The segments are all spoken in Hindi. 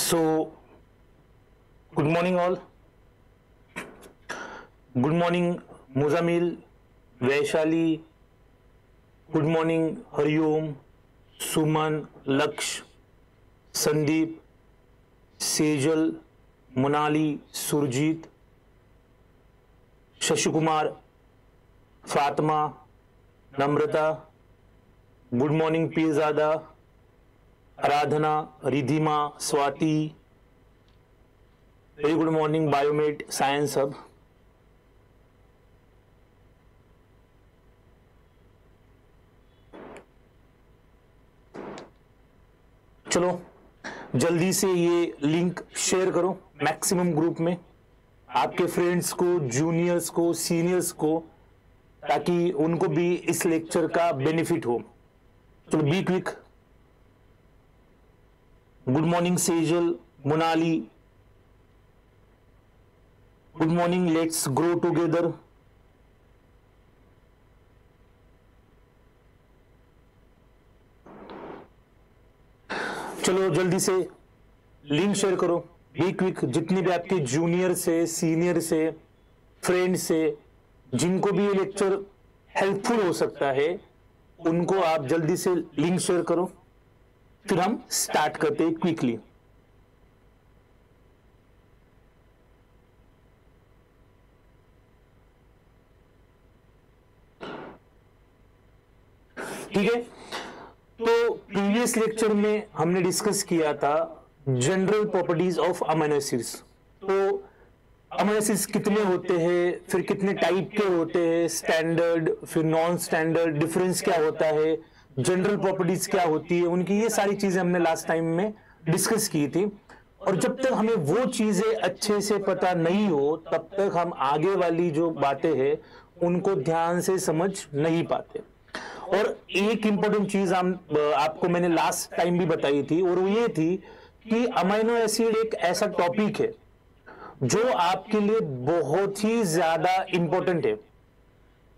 So, good morning all. Good morning Muzamil, Vaishali. Good morning Hariom, Suman, Laksh, Sandeep, Sejal, Monali, Surjit, Shashi Kumar, Fatma, Namrata. Good morning Pirzada, Aradhana, Ridhima, Swati. Very good morning Biomet science hub. चलो जल्दी से ये लिंक शेयर करो मैक्सिमम ग्रुप में, आपके फ्रेंड्स को, जूनियर्स को, सीनियर्स को, ताकि उनको भी इस लेक्चर का बेनिफिट हो. चलो be quick. Good morning Sejal, Monali. Good morning, let's grow together. चलो जल्दी से लिंक शेयर करो. Be quick. जितने भी आपके जूनियर से, सीनियर से, फ्रेंड से, जिनको भी ये लेक्चर हेल्पफुल हो सकता है, उनको आप जल्दी से लिंक शेयर करो. फिर हम स्टार्ट करते हैं क्विकली. ठीक है, तो प्रीवियस लेक्चर में हमने डिस्कस किया था general properties of amino acids. तो अमीनो एसिड्स कितने होते हैं, फिर कितने टाइप के होते हैं, स्टैंडर्ड, फिर नॉन स्टैंडर्ड, डिफरेंस क्या होता है, जनरल प्रॉपर्टीज क्या होती है उनकी, ये सारी चीजें हमने लास्ट टाइम में डिस्कस की थी. और जब तक हमें वो चीजें अच्छे से पता नहीं हो, तब तक हम आगे वाली जो बातें हैं उनको ध्यान से समझ नहीं पाते. और एक इंपॉर्टेंट चीज आपको मैंने लास्ट टाइम भी बताई थी, और वो ये थी कि अमीनो एसिड एक ऐसा टॉपिक है जो आपके लिए बहुत ही ज्यादा इंपॉर्टेंट है.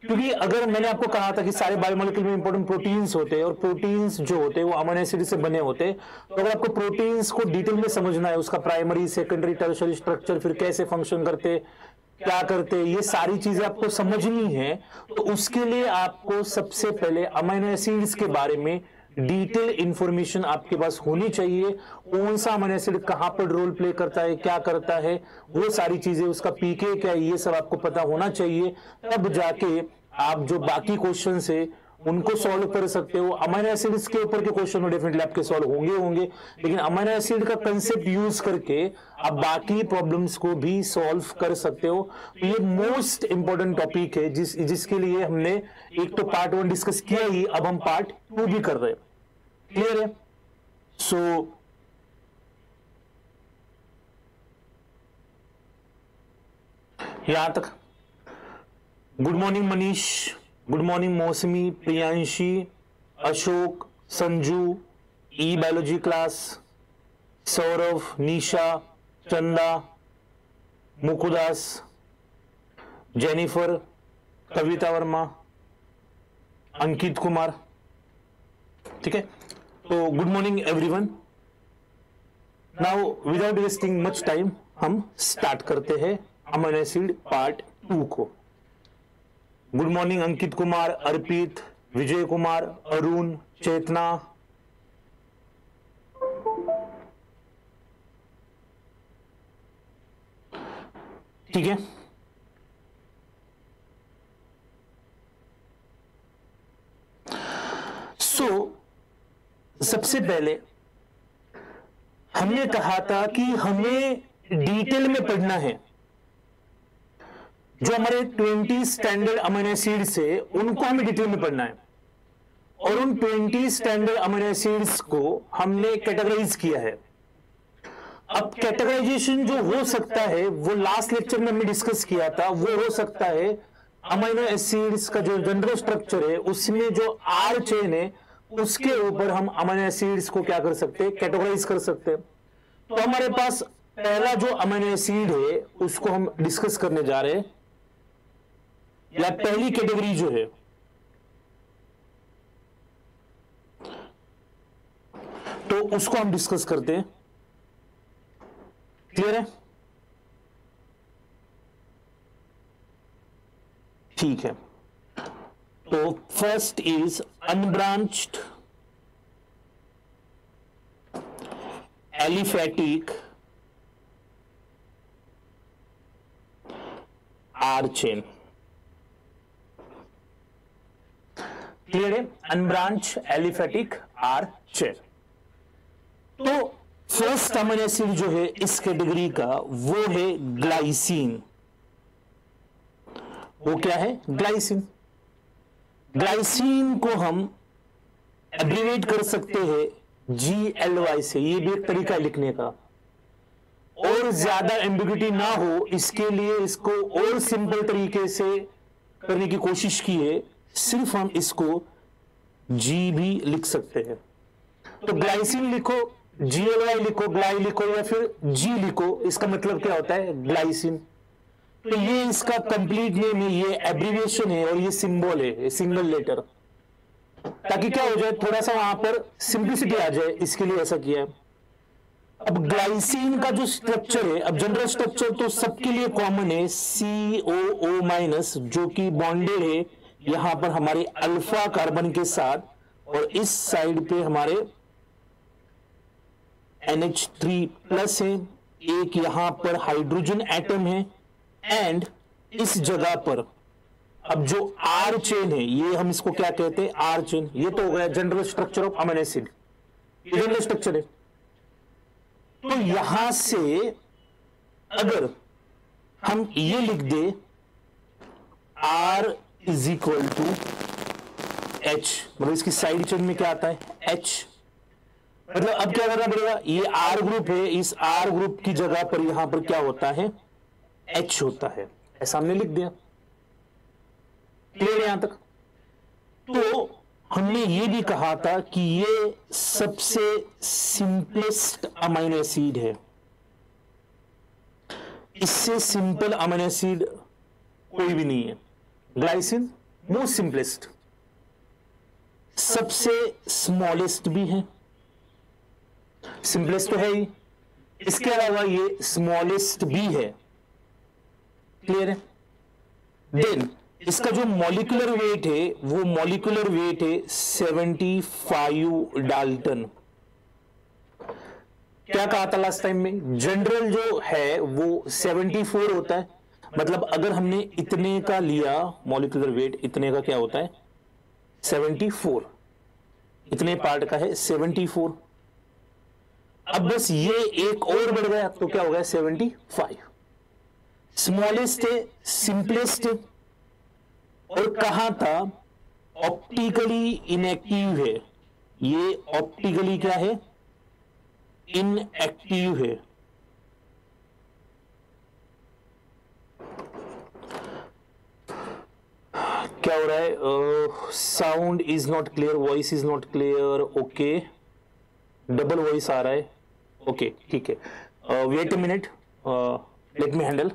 क्योंकि अगर मैंने आपको कहा था कि सारे बायोमोलिक्यूल में इंपॉर्टेंट प्रोटीन्स होते हैं, और प्रोटीन्स जो होते हैं वो अमीनो एसिड से बने होते हैं, तो अगर आपको प्रोटीन्स को डिटेल में समझना है, उसका प्राइमरी, सेकेंडरी, टर्शियरी स्ट्रक्चर, फिर कैसे फंक्शन करते, क्या करते, ये सारी चीजें आपको समझनी है, तो उसके लिए आपको सबसे पहले अमीनो एसिड्स के बारे में डिटेल इंफॉर्मेशन आपके पास होनी चाहिए. कौन सा अमीनो एसिड कहां पर रोल प्ले करता है, क्या करता है, वो सारी चीजें, उसका पीके क्या है, ये सब आपको पता होना चाहिए. तब जाके आप जो बाकी क्वेश्चन है उनको सॉल्व कर सकते हो. अमीनो एसिड्स के ऊपर के क्वेश्चन डेफिनेटली आपके सॉल्व होंगे, लेकिन अमीनो एसिड का कंसेप्ट यूज करके आप बाकी प्रॉब्लम्स को भी सॉल्व कर सकते हो. तो ये मोस्ट इंपॉर्टेंट टॉपिक है जिसके लिए हमने एक तो पार्ट 1 डिस्कस किया ही, अब हम पार्ट 2 भी कर रहे हैं. क्लियर है? सो यहां तक. Good morning Manish, good morning मौसमी, प्रियांशी, अशोक, संजू, ई बायोलॉजी क्लास, सौरभ, निशा, चंदा, मुकुदास, जेनिफर, कविता वर्मा, अंकित कुमार. ठीक है, तो good morning everyone. Now without wasting much time हम स्टार्ट करते हैं अमीनो एसिड पार्ट 2 को. गुड मॉर्निंग अंकित कुमार, अर्पित, विजय कुमार, अरुण, चेतना. ठीक है, सबसे पहले हमने कहा था कि हमें डिटेल में पढ़ना है. जो हमारे 20 स्टैंडर्ड अमीनो एसिड्स है उनको हमें डिटेल में पढ़ना है, और उन 20 स्टैंडर्ड अमीनो एसिड्स को हमने कैटेगराइज किया है. अब कैटेगराइजेशन जो हो सकता है वो लास्ट लेक्चर में हमने डिस्कस किया था, वो हो सकता है अमीनो एसिड्स का जो जनरल स्ट्रक्चर है उसमें जो आर चेन है उसके ऊपर हम अमीनो एसिड्स को क्या कर सकते हैं, कैटेगराइज कर सकते हैं. तो हमारे पास पहला जो अमीनो एसिड है उसको हम डिस्कस करने जा रहे हैं, या पहली कैटेगरी जो है तो उसको हम डिस्कस करते हैं. क्लियर है? ठीक है, तो first is unbranched aliphatic R chain. Clear है? Unbranch aliphatic R chain. तो फर्स्ट अमीनो एसिड जो है इस कैटेगरी का वो है ग्लाइसिन। वो क्या है? ग्लाइसिन। ग्लाइसिन को हम एब्रिवेट कर सकते हैं GLY से, ये भी एक तरीका है लिखने का। और ज्यादा एम्बिग्युइटी ना हो इसके लिए इसको और सिंपल तरीके से करने की कोशिश की है, सिर्फ हम इसको G भी लिख सकते हैं। तो ग्लाइसिन लिखो, GLY लिखो, ग्लाई लिखो या फिर G लिखो, इसका मतलब क्या होता है? ग्लाइसिन। तो ये इसका कंप्लीट नेम है, ये एब्रिविएशन है और ये सिंबल है, सिंगल लेटर, ताकि क्या हो जाए, थोड़ा सा वहां पर सिंप्लिसिटी आ जाए, इसके लिए ऐसा किया है। अब ग्लाइसिन का जो स्ट्रक्चर है, अब जनरल स्ट्रक्चर तो सबके लिए कॉमन है, COO माइनस, जो कि बॉन्डेड है यहां पर हमारे अल्फा कार्बन के साथ, और इस साइड पे हमारे NH3 प्लस है, एक यहां पर हाइड्रोजन एटम है, एंड इस जगह पर अब जो आर चेन है, ये हम इसको क्या कहते हैं? R chain. ये तो हो गया general structure of amino acid, ये जनरल स्ट्रक्चर है। तो यहां से अगर हम ये लिख दे R is equal to H, मतलब इसकी साइड चेन में क्या आता है? H। मतलब अब क्या करना पड़ेगा? ये R ग्रुप है, इस R ग्रुप की जगह पर यहां पर क्या होता है? H होता है। ऐसा हमने लिख दिया। क्लियर है यहां तक? तो हमने ये भी कहा था कि ये सबसे सिंपलेस्ट अमीनो एसिड है, इससे सिंपल अमीनो एसिड कोई भी नहीं है। ग्लाइसिन मोस्ट सिंपलेस्ट, सबसे स्मॉलेस्ट भी है, सिंपलेस्ट तो है ही, इसके अलावा ये स्मॉलेस्ट भी है। क्लियर है? देन इसका जो मॉलिक्यूलर वेट है, वो मॉलिक्यूलर वेट है 75 डाल्टन। क्या कहा था लास्ट टाइम में? जनरल जो है वो 74 होता है, मतलब अगर हमने इतने का लिया मॉलिक्यूलर वेट, इतने का क्या होता है? 74। इतने पार्ट का है 74। अब बस ये एक और बढ़ गया तो क्या हो गया? 75। स्मॉलेस्ट है, सिंपलेस्ट है, और कहां था? ऑप्टिकली इनएक्टिव है। ये ऑप्टिकली क्या है? इनएक्टिव है। क्या हो रहा है? Sound is not clear, voice is not clear. Okay, double voice आ रहा है। ओके, ठीक है, wait a minute, let me handle.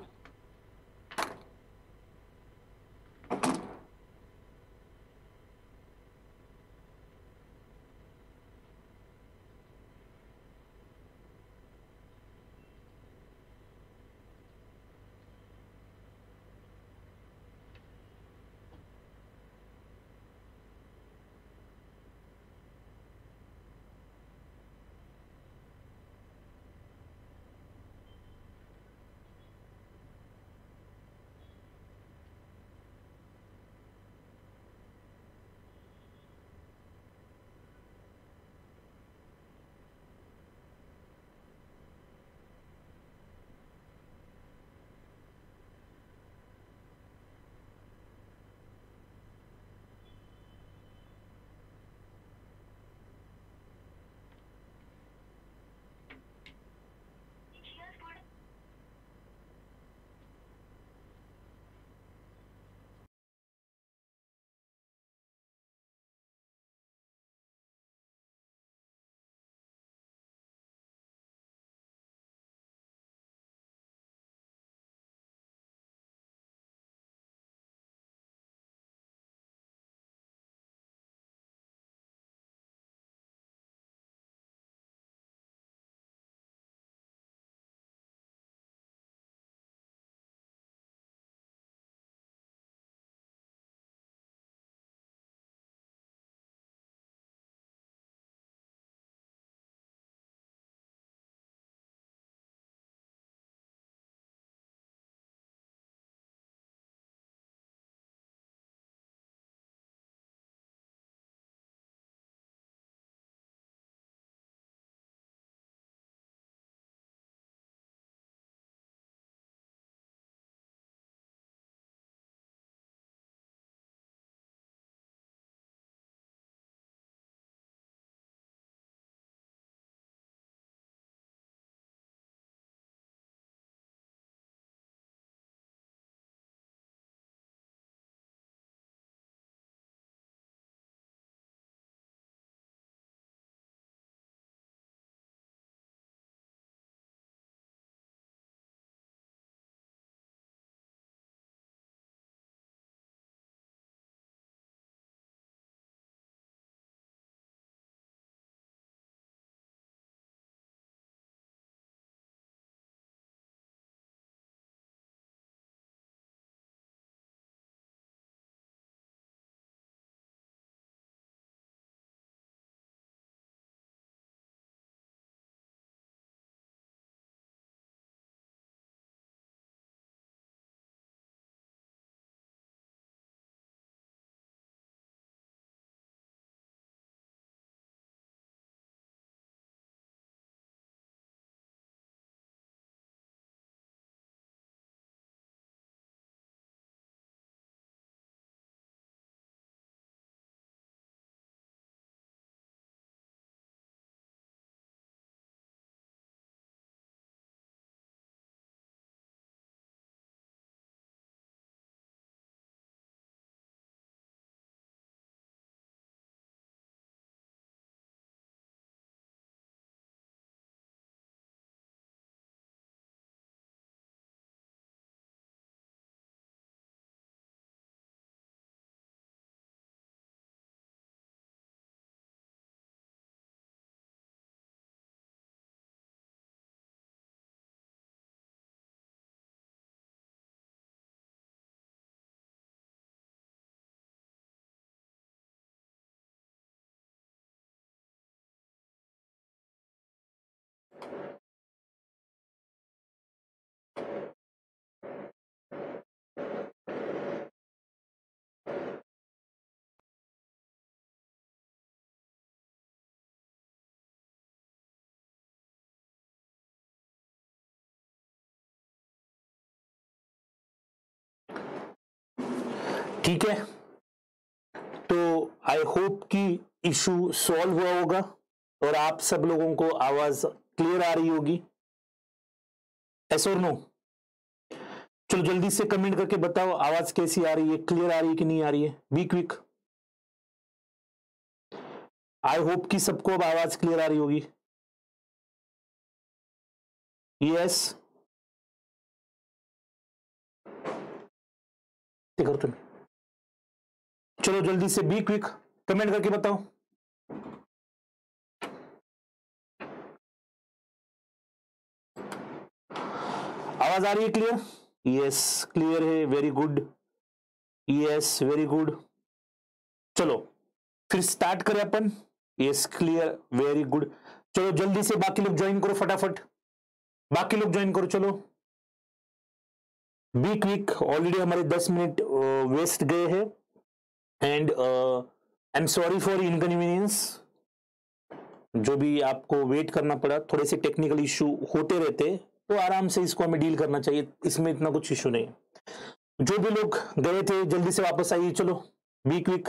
ठीक है, तो आई होप कि इशू सॉल्व हुआ होगा और आप सब लोगों को आवाज क्लियर आ रही होगी। यस और नो? चलो जल्दी से कमेंट करके बताओ आवाज कैसी आ रही है, क्लियर आ रही है कि नहीं आ रही है। Be quick. आई होप कि सबको अब आवाज क्लियर आ रही होगी। यस, देखो तुम, चलो जल्दी से बी क्विक, कमेंट करके बताओ। आवाज आ रही है क्लियर? यस, क्लियर है, very good. Yes, very good. चलो फिर स्टार्ट करें अपन। Yes, clear, very good. चलो जल्दी से बाकी लोग ज्वाइन करो फटाफट, बाकी लोग ज्वाइन करो। चलो बी क्विक, ऑलरेडी हमारे 10 मिनट वेस्ट गए हैं and I am sorry for inconvenience, जो भी आपको वेट करना पड़ा। थोड़े से टेक्निकल इशू होते रहते, तो आराम से इसको हमें डील करना चाहिए, इसमें इतना कुछ इशू नहीं है। जो भी लोग गए थे जल्दी से वापस आइए। चलो बी क्विक,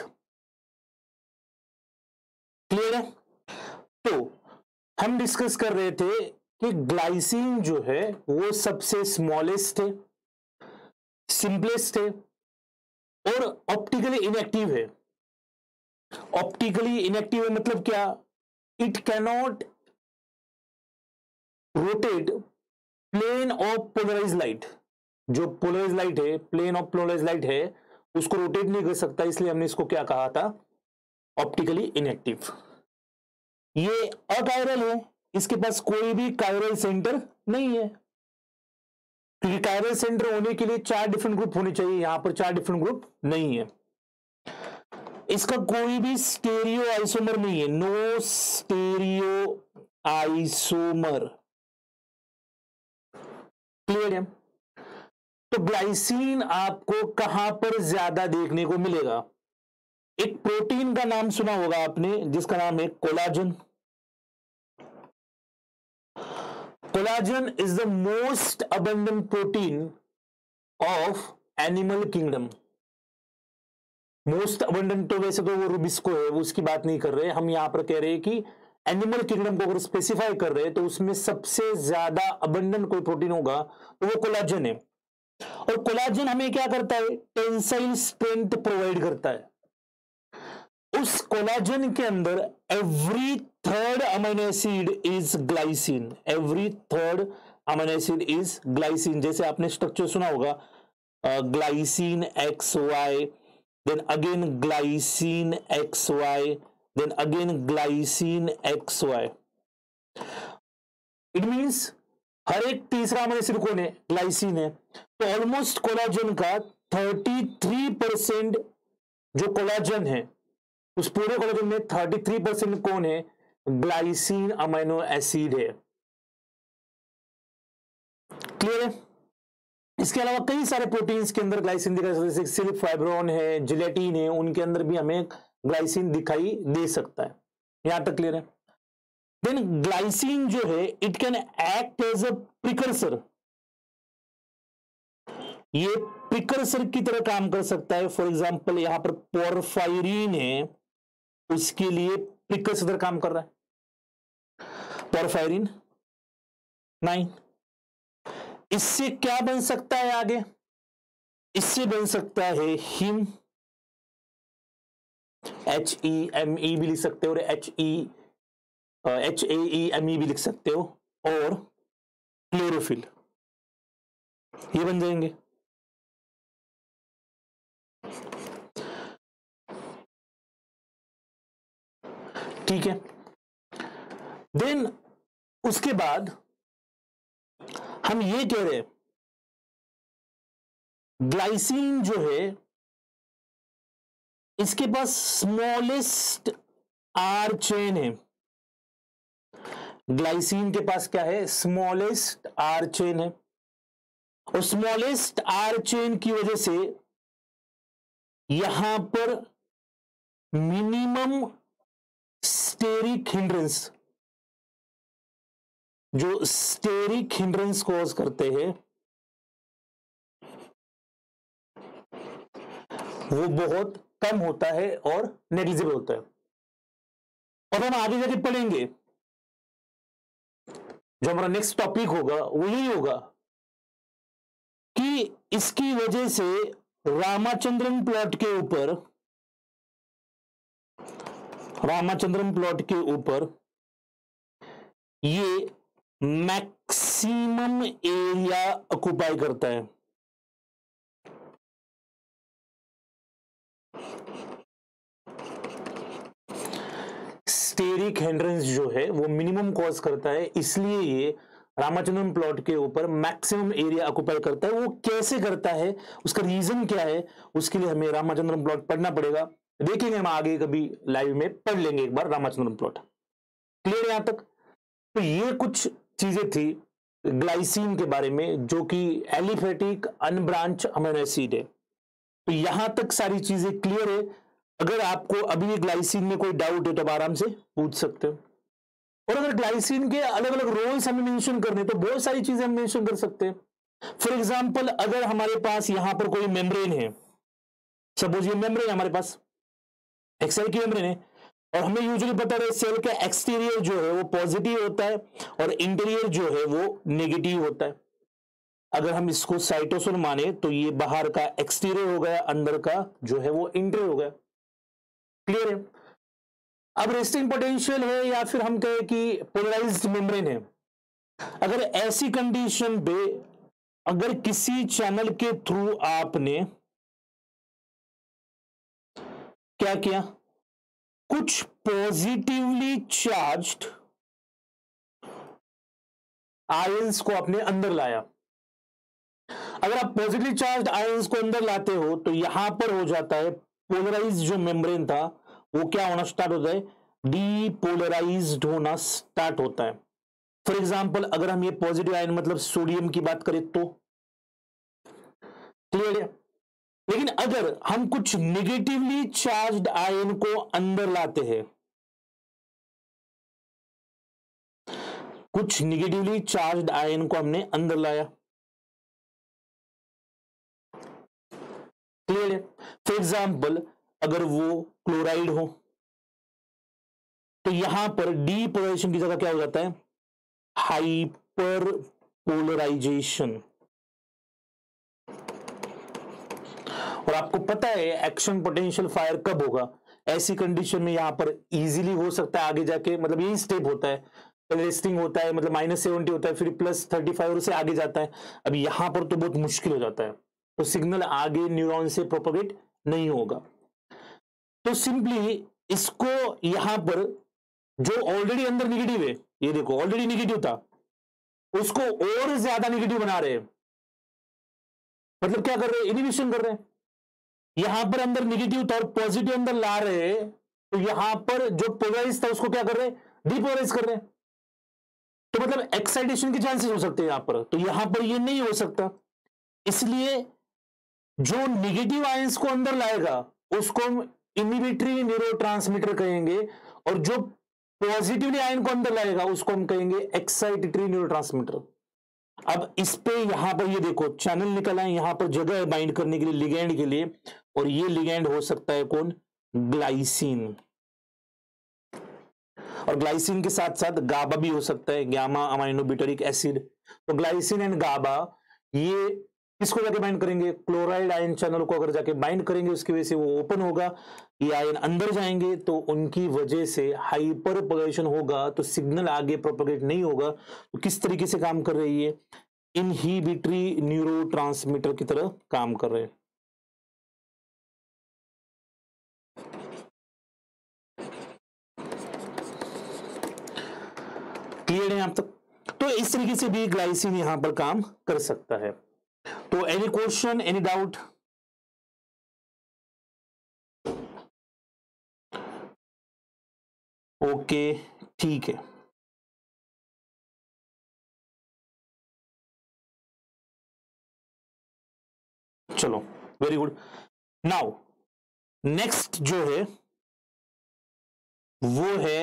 क्लियर है? तो हम डिस्कस कर रहे थे कि ग्लाइसिन जो है वो सबसे स्मॉलेस्ट है, सिंपलेस्ट है और ऑप्टिकली इनएक्टिव है। ऑप्टिकली इनएक्टिव है मतलब क्या? It cannot rotate plane of polarise light. जो पोलराइज लाइट है, प्लेन ऑफ पोलराइज लाइट है, उसको रोटेट नहीं कर सकता, इसलिए हमने इसको क्या कहा था? Optically inactive. ये अकायरल है, इसके पास कोई भी कायरल सेंटर नहीं है, क्योंकि कायरल सेंटर होने के लिए 4 डिफरेंट ग्रुप होने चाहिए, यहां पर 4 डिफरेंट ग्रुप नहीं है। इसका कोई भी स्टेरियो आइसोमर नहीं है, नो स्टेरियो आइसोमर। क्लियर है? तो ग्लाइसिन आपको कहां पर ज्यादा देखने को मिलेगा? एक प्रोटीन का नाम सुना होगा आपने जिसका नाम है collagen. Collagen is the most abundant protein of animal kingdom. Most abundant तो वैसे तो वो रुबिस्को है, उसकी बात नहीं कर रहे हम, यहां पर कह रहे हैं कि एनिमल किंगडम को अगर स्पेसिफाई कर रहे हैं तो उसमें सबसे ज्यादा अबंडेंट कोई प्रोटीन होगा तो वो कोलाजन है। और कोलाजन हमें क्या करता है? टेंसाइल स्ट्रेंथ प्रोवाइड करता है। उस कोलाजन के अंदर every third amino acid is glycine, every third amino acid is glycine. जैसे आपने स्ट्रक्चर सुना होगा, glycine X Y, then again glycine XY, then again glycine XY. It means हर एक तीसरा अमीनो एसिड कौन है? ग्लाइसिन है। तो ऑलमोस्ट कोलाजन का 33% जो कोलाजन है, उस पूरे कोलाजन में 33% कौन है? ग्लाइसिन अमीनो एसिड है। क्लियर है? इसके अलावा कई सारे प्रोटीन्स के अंदर ग्लाइसिन दिखाई, जैसे सिर्फ फाइब्रोन है, जिलेटिन है, उनके अंदर भी हमें ग्लाइसिन दिखाई दे सकता है। यहां तक क्लियर है? देन ग्लाइसिन जो है it can act as a precursor, ये प्रिकर्सर की तरह काम कर सकता है। फॉर एग्जांपल यहां पर पोरफायरिन है, उसके लिए प्रिकर्सर तरह काम कर रहा है पोरफायरिन 9। इससे क्या बन सकता है आगे? इससे बन सकता है हिम, HEME भी लिख सकते हो, और HAEME भी लिख सकते हो, और क्लोरोफिल, ये बन जाएंगे। ठीक है, देन उसके बाद हम ये कह रहे हैं ग्लाइसिन जो है इसके पास स्मॉलेस्ट आर चेन है। ग्लाइसिन के पास क्या है? स्मॉलेस्ट आर चेन है, और स्मॉलेस्ट आर चेन की वजह से यहां पर मिनिमम स्टेरिक हिंड्रेंस, जो स्टेरिक हिंड्रेंस कॉज करते हैं, वो बहुत कम होता है और नेग्लिजिबल होता है। और हम आगे जाके पढ़ेंगे, जो हमारा नेक्स्ट टॉपिक होगा वो यही होगा कि इसकी वजह से रामाचंद्रन प्लॉट के ऊपर, रामाचंद्रन प्लॉट के ऊपर ये मैक्सिमम एरिया ऑक्युपाई करता है। स्टेरिक हिंड्रेंस जो है वो मिनिमम कॉज करता है, इसलिए ये रामाचंद्रन प्लॉट के ऊपर मैक्सिमम एरिया ऑक्युपाई करता है। वो कैसे करता है, उसका रीजन क्या है, उसके लिए हमें रामाचंद्रन प्लॉट पढ़ना पड़ेगा। देखेंगे हम आगे, कभी लाइव में पढ़ लेंगे एक बार रामाचंद्रन प्लॉट। क्लियर है यहां तक? तो ये कुछ चीजें थी ग्लाइसिन के बारे में, जो कि एलिफेटिक अनब्रांच अमीनो एसिड है। तो यहां तक सारी चीजें क्लियर है। अगर आपको अभी भी ग्लाइसिन में कोई डाउट है तो आप आराम से पूछ सकते हो। और अगर ग्लाइसिन के अलग अलग रोल्स हमें मेंशन करने तो बहुत सारी चीजें हम मेंशन कर सकते हैं। फॉर एग्जांपल, अगर हमारे पास यहां पर कोई मेम्ब्रेन है, सपोज ये मेम्ब्रेन हमारे पास एक सेल की मेम्ब्रेन है, और हमें यूजुअली पता है सेल का एक्सटीरियर जो है वो पॉजिटिव होता है और इंटीरियर जो है वो नेगेटिव होता है। अगर हम इसको साइटोसोल माने तो ये बाहर का एक्सटीरियर हो गया, अंदर का जो है वो इंटीरियर हो गया। क्लियर है? अब रेस्टिंग पोटेंशियल है या फिर हम कहें कि पोलराइज्ड मेम्ब्रेन है। अगर ऐसी कंडीशन पे अगर किसी चैनल के थ्रू आपने क्या किया, कुछ पॉजिटिवली चार्ज्ड आयंस को अपने अंदर लाया, अगर आप पॉजिटिवली चार्ज्ड आयंस को अंदर लाते हो तो यहां पर हो जाता है पोलराइज जो मेम्ब्रेन था वो क्या होना स्टार्ट होता है, डीपोलराइज्ड होना स्टार्ट होता है। फॉर एग्जांपल, अगर हम ये पॉजिटिव आयन मतलब सोडियम की बात करें तो क्लियर है। लेकिन अगर हम कुछ निगेटिवली चार्ज्ड आयन को अंदर लाते हैं, कुछ निगेटिवली चार्ज्ड आयन को हमने अंदर लाया, क्लियर है। फॉर एग्जाम्पल, अगर वो क्लोराइड हो तो यहां पर डीपोलराइजेशन की जगह क्या हो जाता है, हाइपर पोलराइजेशन। और आपको पता है एक्शन पोटेंशियल फायर कब होगा, ऐसी कंडीशन में यहां पर इजीली हो सकता है आगे जाके, मतलब यही स्टेप होता है, रेस्टिंग होता है मतलब -70 होता है, फिर +35 और उससे आगे जाता है। अब यहां पर तो बहुत मुश्किल हो जाता है, तो सिग्नल आगे न्यूरॉन से प्रोपोगेट नहीं होगा। तो सिंपली इसको यहां पर जो ऑलरेडी अंदर निगेटिव है, ये देखो ऑलरेडी निगेटिव था, उसको और ज्यादा निगेटिव बना रहे हैं। मतलब क्या कर रहे हैं, इनिबिशन कर रहे हैं। यहां पर अंदर निगेटिव था और पॉजिटिव अंदर ला रहे हैं, तो यहां पर जो पोलराइज था उसको क्या कर रहे हैं, डीपोलराइज कर रहे हैं। तो मतलब एक्साइटेशन के चांसेस हो सकते हैं यहां पर, तो यहां पर ये नहीं हो सकता। इसलिए जो निगेटिव आयंस को अंदर लाएगा उसको हम इनहिबिटरी न्यूरोट्रांसमीटर कहेंगे, और जो पॉजिटिवली आयन को अंदर लाएगा उसको हम कहेंगे एक्साइटेटरी न्यूरोट्रांसमीटर। अब इस पे यहां पर ये देखो चैनल निकल आए, यहां पर जगह है बाइंड करने के लिए लिगैंड के लिए, और ये लिगैंड हो सकता है कौन, ग्लाइसिन। और ग्लाइसिन के साथ साथ गाबा भी हो सकता है, गामा अमाइनो ब्यूटारिक एसिड। तो ग्लाइसिन एंड गाबा ये किसको जाके बाइंड करेंगे, क्लोराइड आयन चैनल को अगर जाके बाइंड करेंगे उसकी वजह से वो ओपन होगा, ये आयन अंदर जाएंगे तो उनकी वजह से हाइपर पोलराइजेशन होगा, तो सिग्नल आगे प्रोपोगेट नहीं होगा। तो किस तरीके से काम कर रही है, इनहिबिटरी न्यूरोट्रांसमीटर की तरह काम कर रहे हैं। क्लियर है यहां तक? तो इस तरीके से भी ग्लाइसिन यहां पर काम कर सकता है। तो any question, any doubt? Okay, ठीक है। चलो, वेरी गुड। नाउ नेक्स्ट जो है वो है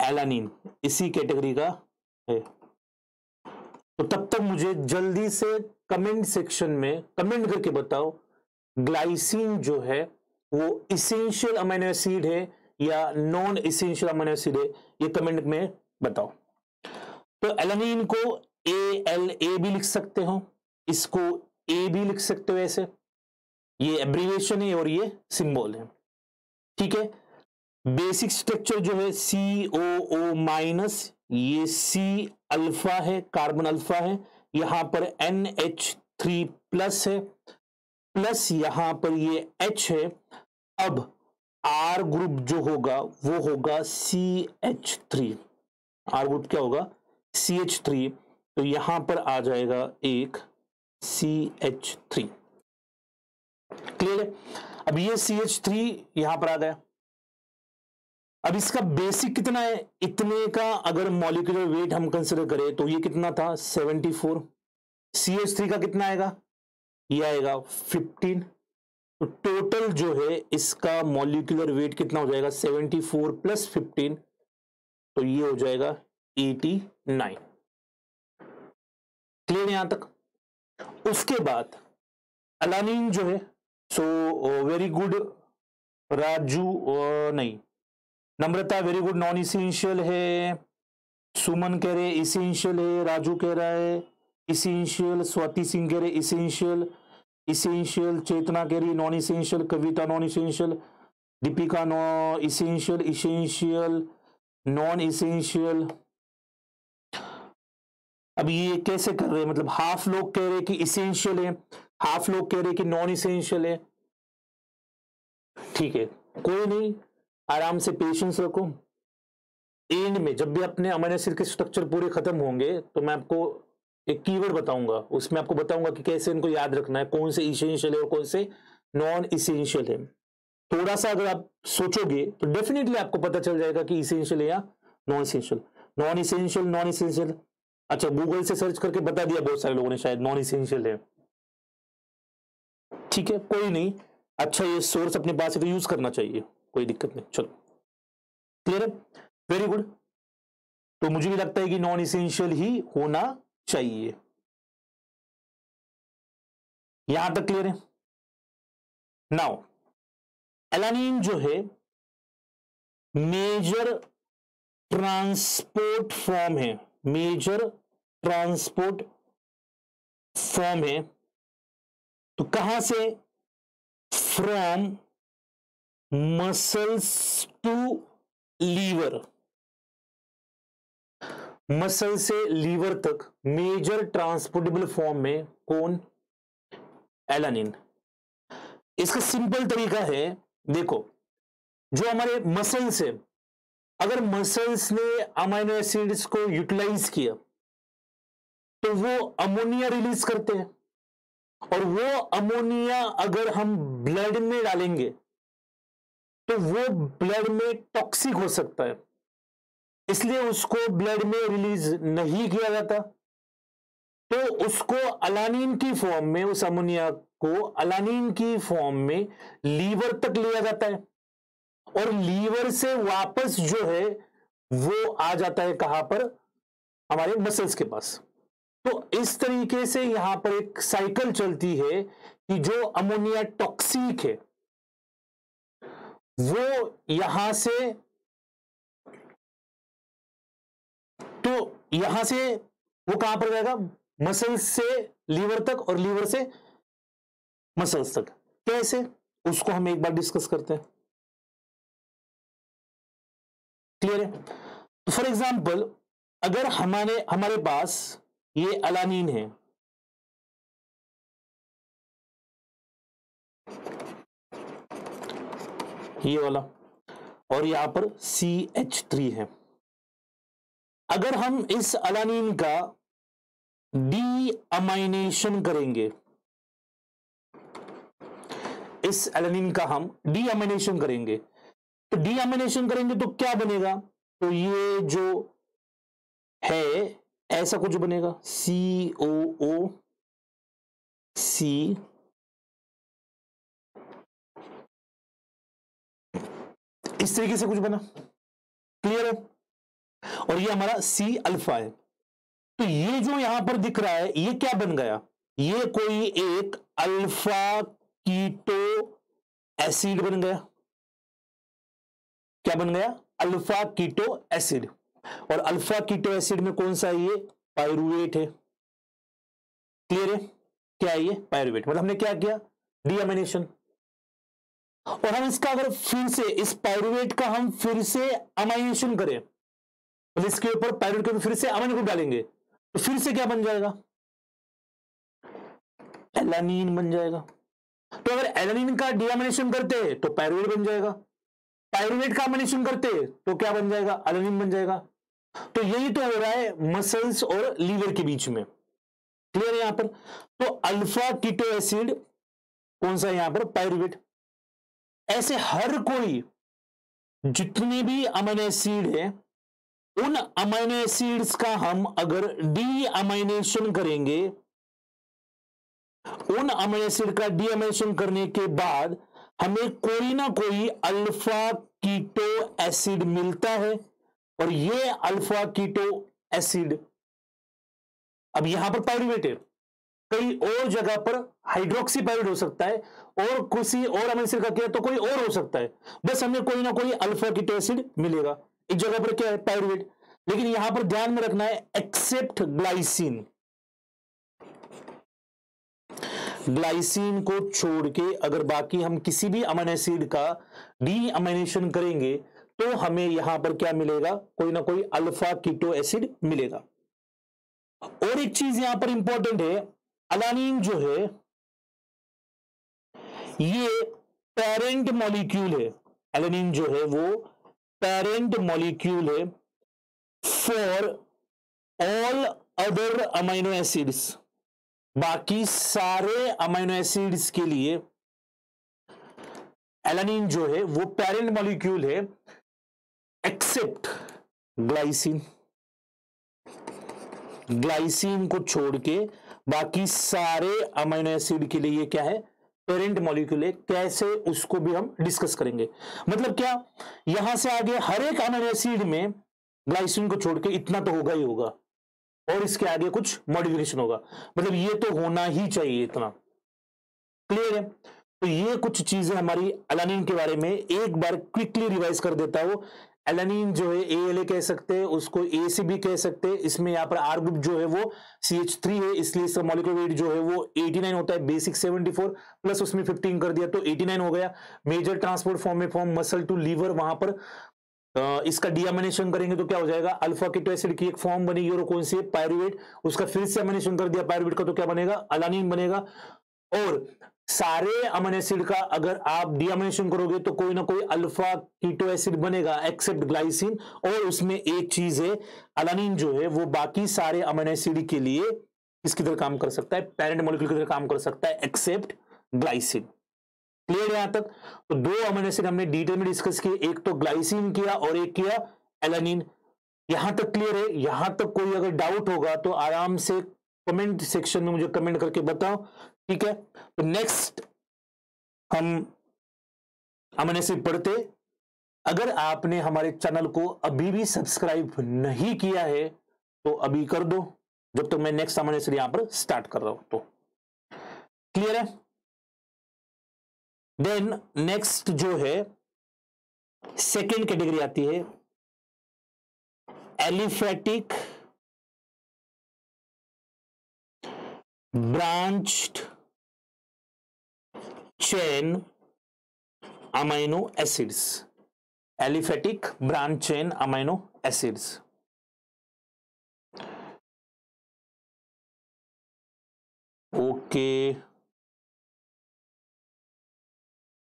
एलानिन, इसी कैटेगरी का है। तो तब तक मुझे जल्दी से कमेंट सेक्शन में कमेंट करके बताओ ग्लाइसिन जो है वो इसेंशियल अमीनो एसिड है या नॉन इसेंशियल अमीनो एसिड है, ये कमेंट में बताओ। तो एलानिन को ALA भी लिख सकते हो, इसको A भी लिख सकते हो, ऐसे ये एब्रीविएशन है और ये सिंबल है, ठीक है। बेसिक स्ट्रक्चर जो है COO माइनस, ये C अल्फा है, कार्बन अल्फा है, यहां पर NH3 प्लस है, प्लस यहां पर ये H है। अब R ग्रुप जो होगा वो होगा CH3, R ग्रुप क्या होगा CH3, तो यहां पर आ जाएगा एक CH3, क्लियर है। अब ये CH3 यहां पर आ गया। अब इसका बेसिक कितना है, इतने का अगर मॉलिक्यूलर वेट हम कंसिडर करें तो ये कितना था 74, CH3 का कितना आएगा, ये आएगा 15, तो टोटल जो है इसका मॉलिक्यूलर वेट कितना हो जाएगा 74 प्लस 15, तो ये हो जाएगा 89, क्लियर यहां तक। उसके बाद अलानिन जो है, सो वेरी गुड राजू, नहीं नम्रता वेरी गुड नॉन इसेंशियल है, सुमन कह रहे इसेंशियल है, राजू कह रहा है इसेंशियल, स्वाति सिंह कह रहे इसेंशियल, इसेंशियल, चेतना कह रही non essential, Kavita non essential, Deepika no essential, essential, non essential. अब ये कैसे कर रहे हैं, मतलब हाफ लोग कह रहे कि इसेंशियल है, हाफ लोग कह रहे कि नॉन इसेंशियल है, ठीक है कोई नहीं, आराम से पेशेंस रखो। एंड में जब भी अपने अमीनो एसिड के स्ट्रक्चर पूरे खत्म होंगे तो मैं आपको एक कीवर्ड बताऊंगा, उसमें आपको बताऊंगा कि कैसे इनको याद रखना है, कौन से इसेंशियल है और कौन से नॉन इसेंशियल है। थोड़ा सा अगर आप सोचोगे तो डेफिनेटली आपको पता चल जाएगा कि इसेंशियल है या non essential. Non essential, non essential, अच्छा गूगल से सर्च करके बता दिया बहुत सारे लोगों ने शायद नॉन इसेंशियल है, ठीक है कोई नहीं, अच्छा ये सोर्स अपने पास है तो यूज करना चाहिए, कोई दिक्कत नहीं, चलो क्लियर है, वेरी गुड। तो मुझे भी लगता है कि नॉन इसेंशियल ही होना चाहिए, यहां तक क्लियर है। नाउ एलानिन जो है मेजर ट्रांसपोर्ट फॉर्म है, मेजर ट्रांसपोर्ट फॉर्म है, तो कहां से, from muscles to liver, muscle से लीवर तक मेजर ट्रांसपोर्टेबल फॉर्म में कौन, एलानिन। इसका सिंपल तरीका है, देखो जो हमारे मसल्स है, अगर मसल्स ने अमीनो एसिड्स को यूटिलाइज किया तो वो अमोनिया रिलीज करते हैं, और वो अमोनिया अगर हम ब्लड में डालेंगे तो वो ब्लड में टॉक्सिक हो सकता है, इसलिए उसको ब्लड में रिलीज नहीं किया जाता, तो उसको अलानिन की फॉर्म में, उस अमोनिया को अलानिन की फॉर्म में लीवर तक लिया जाता है, और लीवर से वापस जो है वो आ जाता है कहां पर, हमारे मसल्स के पास। तो इस तरीके से यहां पर एक साइकिल चलती है कि जो अमोनिया टॉक्सिक है वो यहां से, तो यहां से वो कहां पर जाएगा, मसल्स से लीवर तक और लीवर से मसल्स तक, कैसे उसको हम एक बार डिस्कस करते हैं, क्लियर है। तो फॉर एग्जांपल अगर हमारे पास ये अलानिन है, ये वाला, और यहां पर CH3 है, अगर हम इस अलानिन का डीअमाइनेशन करेंगे, इस एलानिन का हम डीअमाइनेशन करेंगे, तो डीअमाइनेशन करेंगे तो क्या बनेगा, तो ये जो है ऐसा कुछ बनेगा, COO C, इस तरीके से कुछ बना, क्लियर है, और ये हमारा C अल्फा है, तो ये जो यहां पर दिख रहा है ये क्या बन गया, ये कोई एक अल्फा कीटो एसिड बन गया। क्या बन गया, अल्फा कीटो एसिड। और अल्फा कीटो एसिड में कौन सा है, ये पायरुवेट है। क्लियर है, क्या है ये, पायरुवेट। मतलब हमने क्या किया, डीअमाइनेशन। और हम इसका अगर फिर से इस पायरुवेट का हम फिर से अमाइनेशन करें, मतलब इसके ऊपर पायरुवेट के ऊपर फिर से अमाइन ग्रुप डालेंगे, तो फिर से क्या बन जाएगा, एलानीन बन जाएगा। तो अगर एलानीन का डीअमाइनेशन करते हैं तो पायरुवेट बन जाएगा, पायरुवेट का अमाइनेशन करते हैं तो क्या बन जाएगा, एलानीन बन जाएगा। तो यही तो हो रहा है मसल्स और लीवर के बीच में। क्लियर है यहां पर। तो अल्फा कीटो एसिड कौन सा है यहां पर, पायरुवेट। ऐसे हर कोई जितने भी अमीनो एसिड है, उन अमीनो एसिड्स का हम अगर डीअमाइनेशन करेंगे, उन अमीनो एसिड का डीअमाइनेशन करने के बाद हमें कोई ना कोई अल्फा कीटो एसिड मिलता है। और ये अल्फा कीटो एसिड अब यहां पर पायरुवेट है, कई और जगह पर हाइड्रोक्सी पायरुवेट हो सकता है, और किसी और अमीनो एसिड का किया तो कोई और हो सकता है। बस हमें कोई ना कोई अल्फा कीटो एसिड मिलेगा। एक जगह पर क्या है, पायरुवेट। लेकिन यहां पर ध्यान में रखना है, एक्सेप्ट ग्लाइसिन। ग्लाइसिन को छोड़ के अगर बाकी हम किसी भी अमीनो एसिड का डीअमाइनेशन करेंगे तो हमें यहां पर क्या मिलेगा, कोई ना कोई अल्फा कीटो एसिड मिलेगा। और एक चीज यहां पर इंपॉर्टेंट है, अलानीन जो है ये पेरेंट मॉलिक्यूल है। एलानीन जो है वो पेरेंट मॉलिक्यूल है for all other amino acids. बाकी सारे अमीनो एसिड्स के लिए एलानीन जो है वो पेरेंट मॉलिक्यूल है, एक्सेप्ट ग्लाइसिन। ग्लाइसिन को छोड़ के बाकी सारे अमीनो एसिड के लिए ये क्या है, पेरेंट मॉलिक्यूल है। कैसे, उसको भी हम डिस्कस करेंगे। मतलब क्या, यहां से आगे हर एक अमीनो एसिड में ग्लाइसिन को छोड़ के इतना तो होगा ही होगा, और इसके आगे कुछ मॉडिफिकेशन होगा। मतलब ये तो होना ही चाहिए इतना। क्लियर है। तो ये कुछ चीजें हमारी एलानीन के बारे में एक बार क्विकली रिवाइज कर देता हूं। एलानीन जो है ALA कह सकते हैं, उसको A से भी कह सकते हैं। इसमें यहां पर R ग्रुप जो है वो CH3 है, इसलिए इसका मॉलिक्यूलर वेट जो है वो 89 होता है। बेसिक 74 प्लस उसमें 15 कर दिया तो 89 हो गया। मेजर ट्रांसपोर्ट फॉर्म में फॉर्म मसल टू लीवर, वहां पर इसका डीअमाइनेशन करेंगे तो क्या हो जाएगा, अल्फा कीटो एसिड की एक फॉर्म बनेगी, और कौन सी है, पायरुवेट। उसका फिर से अमाइनेशन कर दिया पायरुवेट का तो क्या बनेगा, अलानीन बनेगा। और सारे अमीनो एसिड का अगर आप डीअमाइनेशन करोगे तो कोई ना कोई अल्फा कीटो एसिड बनेगा, एक्सेप्ट ग्लाइसिन। और उसमें एक चीज है, अलानीन जो है वो बाकी सारे अमीनो एसिड के लिए किसकी तरह काम कर सकता है, पेरेंट मॉलिक्यूल की तरह काम कर सकता है, एक्सेप्ट ग्लाइसिन। क्लियर यहां तक। तो दो अमीनो एसिड हमने डिटेल में डिस्कस किए, एक तो ग्लाइसिन किया और एक किया एलानीन। यहां तक क्लियर है। यहां तक कोई अगर डाउट होगा तो आराम से कमेंट सेक्शन में मुझे कमेंट करके बताओ, ठीक है। तो नेक्स्ट हम अमीनो एसिड पढ़ते। अगर आपने हमारे चैनल को अभी भी सब्सक्राइब नहीं किया है तो अभी कर दो, जब तक मैं नेक्स्ट अमीनो एसिड यहां पर स्टार्ट कर रहा हूं। तो क्लियर है। देन नेक्स्ट जो है सेकेंड कैटेगरी आती है aliphatic branched chain amino acids. Aliphatic branch chain amino acids. Okay,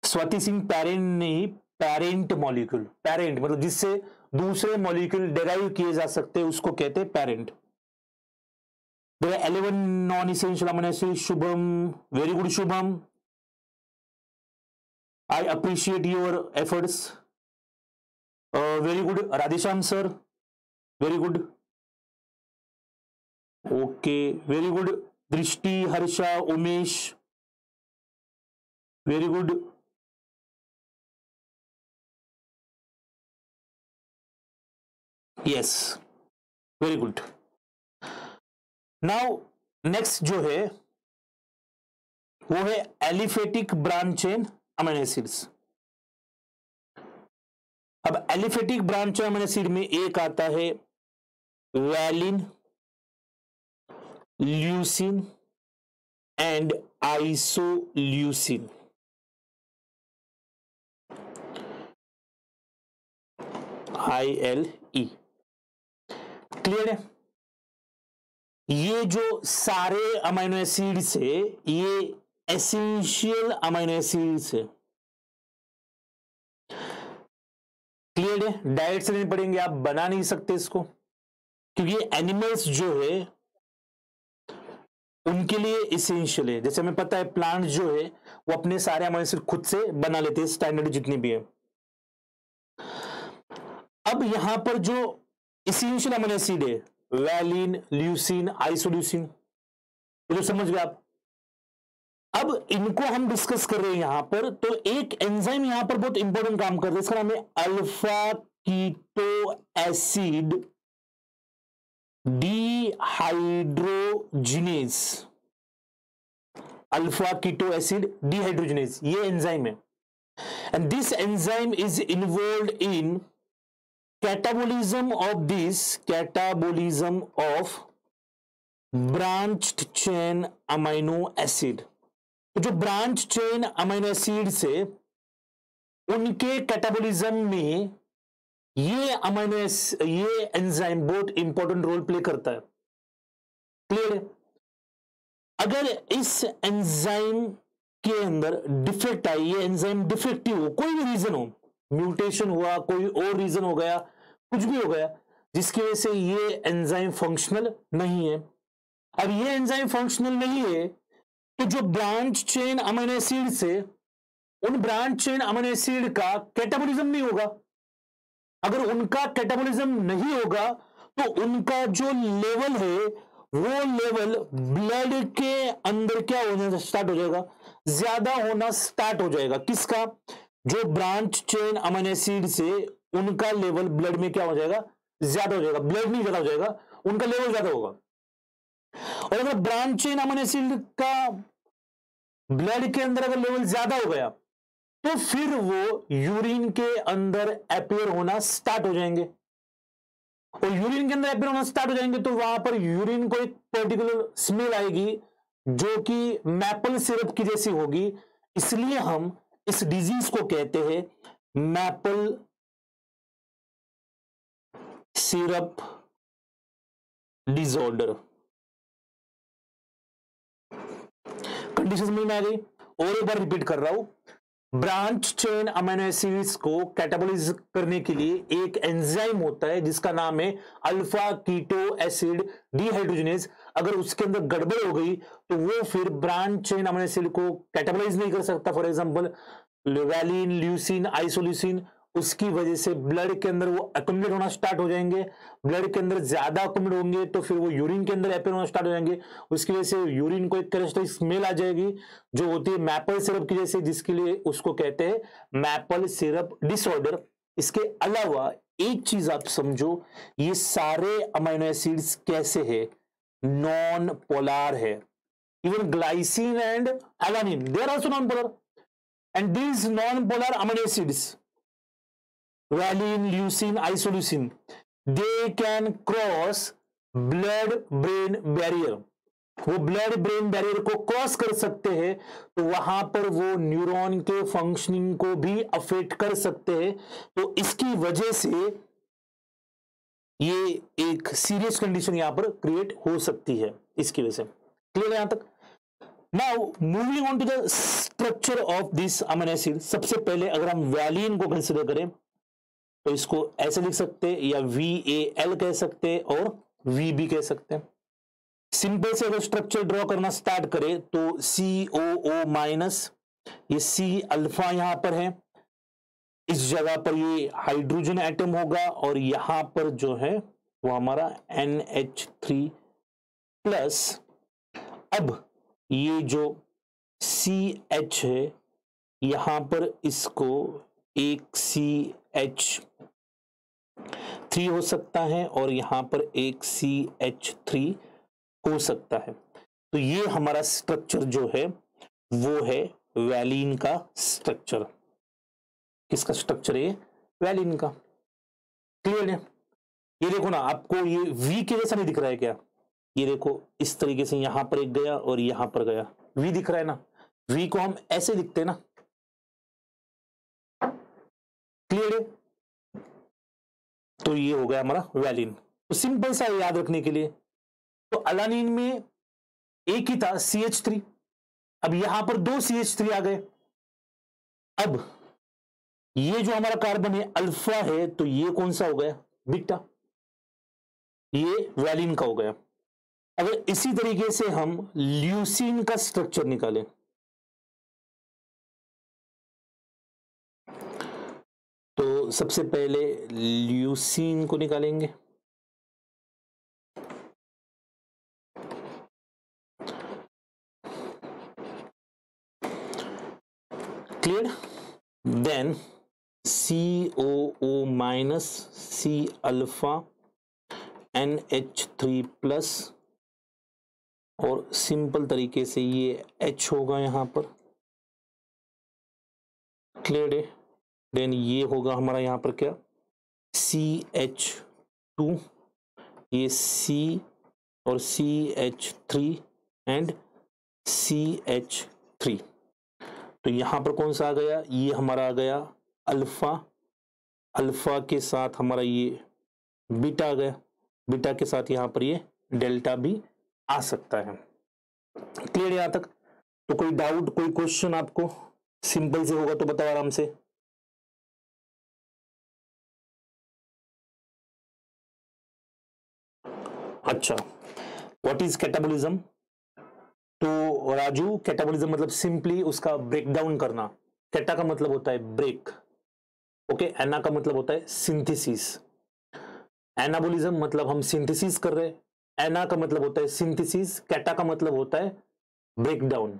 Swati Singh parent नहीं, पेरेंट मॉलिक्यूल। पेरेंट मतलब जिससे दूसरे मॉलिक्यूल डेराइव किए जा सकते हैं उसको कहते हैं parent. 11 non essential amino acid. Shubham, very good Shubham, I appreciate your efforts. Very good, Radhesham sir. Very good. Okay, very good. Drishti, Harsha, Umesh. Very good. Yes, very good. Now next जो है वो है aliphatic branch chain amino acids. अब aliphatic branch chain amino acid में एक आता है valine, leucine and isoleucine. ILE, clear है? ये जो सारे अमीनो एसिड्स है ये एसेंशियल अमीनो एसिड्स है। क्लियर है? डायरेक्ट से नहीं पढ़ेंगे, आप बना नहीं सकते इसको, क्योंकि एनिमल्स जो है उनके लिए इसेंशियल है। जैसे हमें पता है प्लांट जो है वो अपने सारे अमीनो एसिड खुद से बना लेते हैं, स्टैंडर्ड जितने भी है। अब यहां पर जो इसेंशियल अमीनो एसिड है वैलिन, ल्यूसिन, आइसोल्यूसिन, तो जो समझ गए आप। अब इनको हम डिस्कस कर रहे हैं यहां पर, तो एक एंजाइम यहां पर बहुत इंपॉर्टेंट काम कर रहा है, इसका नाम है alpha keto acid dehydrogenase. Alpha keto acid dehydrogenase ये एंजाइम है, and this enzyme is involved in catabolism of branched chain amino acid. तो जो ब्रांच चेन अमीनो एसिड से उनके कैटाबोलिज्म में ये एंजाइम बहुत इंपॉर्टेंट रोल प्ले करता है। क्लियर है? अगर इस एंजाइम के अंदर डिफेक्ट आई, ये एंजाइम डिफेक्टिव हो, कोई भी रीजन हो, म्यूटेशन हुआ, कोई और रीजन हो गया, कुछ भी हो गया जिसकी वजह से ये एंजाइम फंक्शनल नहीं है। अब ये एंजाइम फंक्शनल नहीं है तो जो ब्रांच चेन अमीनो एसिड से उन ब्रांच चेन अमीनो एसिड का कैटाबोलिज्म नहीं होगा। अगर उनका कैटाबोलिज्म नहीं होगा तो उनका जो लेवल है वो लेवल ब्लड के अंदर क्या होना स्टार्ट हो जाएगा, ज्यादा होना स्टार्ट हो जाएगा। किसका? जो ब्रांच चेन अमीनो एसिड से उनका लेवल ब्लड में क्या हो जाएगा, ज्यादा हो जाएगा। ब्लड नहीं ज्यादा हो जाएगा, उनका लेवल ज्यादा होगा। और अगर ब्रांच चेन अमीनो एसिड का ब्लड के अंदर अगर लेवल ज्यादा हो गया तो फिर वो यूरिन के अंदर अपीयर होना स्टार्ट हो जाएंगे, और यूरिन के अंदर अपीयर होना स्टार्ट हो जाएंगे तो वहां पर यूरिन को एक पर्टिकुलर स्मेल आएगी जो कि मैपल सिरप की जैसी होगी। इसलिए हम इस डिजीज को कहते हैं मैपल सिरप डिसऑर्डर। कंडीशन में आ गई, और एक बार रिपीट कर रहा हूं। ब्रांच चेन अमीनो एसिड्स को कैटाबोलाइज करने के लिए एक एंजाइम होता है जिसका नाम है अल्फा कीटो एसिड डिहाइड्रोजिनेज। अगर उसके अंदर गड़बड़ हो गई तो वो फिर ब्रांच चेन अमीनो एसिड को कैटाबोलाइज नहीं कर सकता। For example valine, leucine, isoleucine, उसकी वजह से ब्लड के अंदर वो अक्यूमुलेट होना स्टार्ट हो जाएंगे। ब्लड के अंदर ज्यादा अक्यूमुलेट होंगे तो फिर वो यूरिन के अंदर अपीयर होना स्टार्ट हो जाएंगे। उसकी वजह से यूरिन को एक कैरेक्टरिस्टिक स्मेल आ जाएगी जो होती है मैपल सिरप की जैसे, जिसके लिए उसको कहते हैं मैपल सिरप डिसऑर्डर। इसके अलावा एक चीज आप समझो, ये सारे अमीनो एसिड्स कैसे है, नॉन पोलर है। Even glycine and alanine they are also non polar, and these non-polar amino acids, valine, leucine, isoleucine, they can cross blood-brain barrier। वो ब्लड ब्रेन बैरियर को क्रॉस कर सकते हैं तो वहां पर वो न्यूरॉन के फंक्शनिंग को भी अफेक्ट कर सकते हैं। तो इसकी वजह से ये एक सीरियस कंडीशन यहां पर क्रिएट हो सकती है इसकी वजह से। क्लियर है यहां तक? Now moving on to the structure of this amino acid, सबसे पहले अगर हम वैलिन को कंसिडर करें तो इसको ऐसे लिख सकते हैं, या VAL कह सकते हैं और VB कह सकते हैं। सिंपल से अगर स्ट्रक्चर ड्रॉ करना स्टार्ट करें तो COO माइनस, ये C अल्फा यहां पर है, इस जगह पर ये हाइड्रोजन एटम होगा और यहां पर जो है वो हमारा NH3 प्लस। अब ये जो CH है यहां पर इसको एक CH3 हो सकता है और यहां पर एक CH3 हो सकता है। तो ये हमारा स्ट्रक्चर जो है वो है वैलिन का स्ट्रक्चर। किसका स्ट्रक्चर है? वैलिन का। क्लियर है? ये देखो ना, आपको ये वी के जैसा नहीं दिख रहा है क्या? ये देखो इस तरीके से यहां पर एक गया और यहां पर गया, वी दिख रहा है ना। वी को हम ऐसे लिखते हैं ना। क्लियर है? तो ये हो गया हमारा वैलिन। तो सिंपल सा याद रखने के लिए, तो अलानिन में एक ही था CH3, अब यहां पर 2 CH3 आ गए। अब ये जो हमारा कार्बन है अल्फा है, तो ये कौन सा हो गया? बीटा। ये वैलिन का हो गया। अगर इसी तरीके से हम ल्यूसीन का स्ट्रक्चर निकालें, तो सबसे पहले ल्यूसीन को निकालेंगे। Clear? Then COO minus C alpha NH3 plus, और सिंपल तरीके से ये H होगा यहां पर। क्लियर है? देन ये होगा हमारा यहां पर क्या? CH2, ये C और CH3 एंड CH3। तो यहां पर कौन सा आ गया? ये हमारा आ गया अल्फा। अल्फा के साथ हमारा ये बीटा आ गया। बीटा के साथ यहां पर ये डेल्टा भी आ सकता है। क्लियर यहां तक? तो कोई डाउट, कोई क्वेश्चन आपको सिंपल से होगा तो बताओ आराम से। अच्छा, व्हाट इज कैटाबोलिज्म? तो राजू, कैटाबोलिज्म मतलब सिंपली उसका ब्रेकडाउन करना। कैटा का मतलब होता है ब्रेक, ओके। एना का मतलब होता है सिंथेसिस। एनाबोलिज्म मतलब हम सिंथेसिस कर रहे हैं। एना का मतलब होता है सिंथेसिस, कैटा का मतलब होता है ब्रेकडाउन।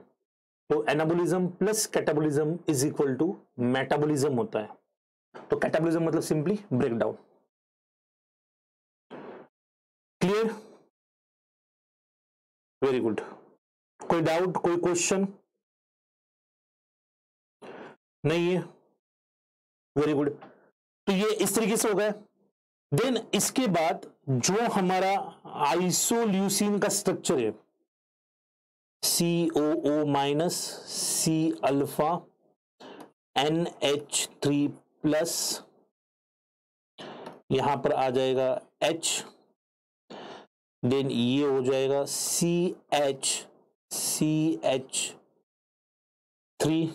तो anabolism plus catabolism is equal to metabolism होता है। तो कैटाबोलिज्म मतलब simply breakdown. Clear? Very good. कोई डाउट, कोई क्वेश्चन? नहीं है? Very good. तो ये इस तरीके से हो गया। देन इसके बाद जो हमारा आइसोल्यूसिन का स्ट्रक्चर है, COO minus C alpha NH3 plus, यहां पर आ जाएगा H। देन ये हो जाएगा CH3।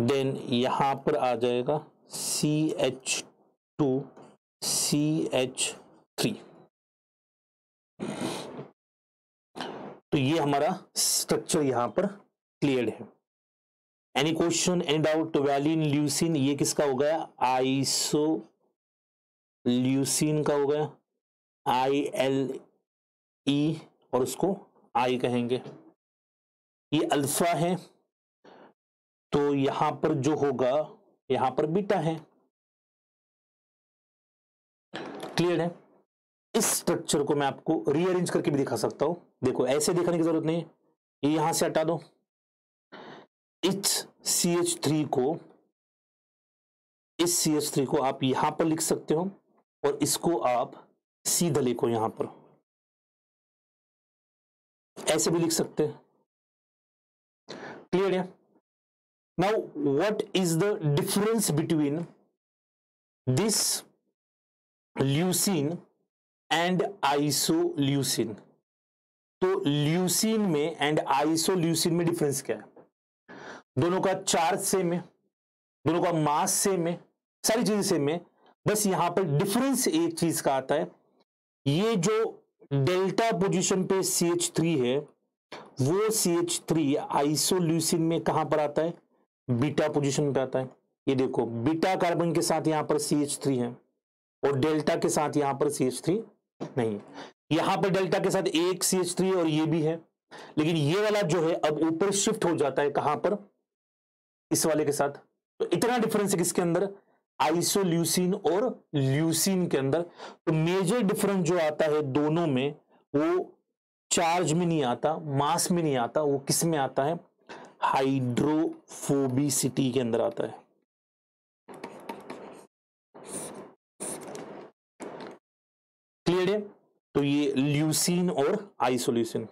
देन यहां पर आ जाएगा CH2 CH3। तो ये हमारा स्ट्रक्चर यहां पर क्लियर है। Any question, any doubt? तो वैलिन, ल्यूसिन, ये किसका हो गया? आइसो ल्यूसिन का हो गया। ILE, और उसको I कहेंगे। ये अल्फा है, तो यहां पर जो होगा यहां पर बीटा है। क्लियर है? इस स्ट्रक्चर को मैं आपको रीअरेंज करके भी दिखा सकता हूं। देखो, ऐसे दिखाने की जरूरत नहीं है, ये यहां से हटा दो। इस CH3 को आप यहां पर लिख सकते हो, और इसको आप सीधा लिखो यहां पर, ऐसे भी लिख सकते हैं। क्लियर है? Now what is the difference between this leucine and isoleucine? तो ल्यूसिन में एंड आइसोल्यूसिन में डिफरेंस क्या है? दोनों का चार्ज सेम है, दोनों का मास सेम है, सारी चीजें सेम है। बस यहां पर डिफरेंस एक चीज का आता है, ये जो डेल्टा पोजीशन पे CH3 है, वो CH3 आइसोल्यूसिन में कहां पर आता है? बीटा पोजीशन पे आता है। ये देखो, बीटा कार्बन के साथ यहां पर CH3 है, और डेल्टा के साथ यहां पर CH3 नहीं। यहां पर डेल्टा के साथ एक CH3 और ये भी है, लेकिन ये वाला जो है अब ऊपर शिफ्ट हो जाता है, कहां पर? इस वाले के साथ। तो इतना डिफरेंस है किसके अंदर? आइसोल्यूसिन और ल्यूसिन के अंदर। तो मेजर डिफरेंस जो आता है दोनों में, वो चार्ज में नहीं आता, मास में नहीं आता, वो किस में आता है? हाइड्रोफोबिसिटी के अंदर आता है। क्लियर है? तो ये ल्यूसीन और आइसोल्यूसिन।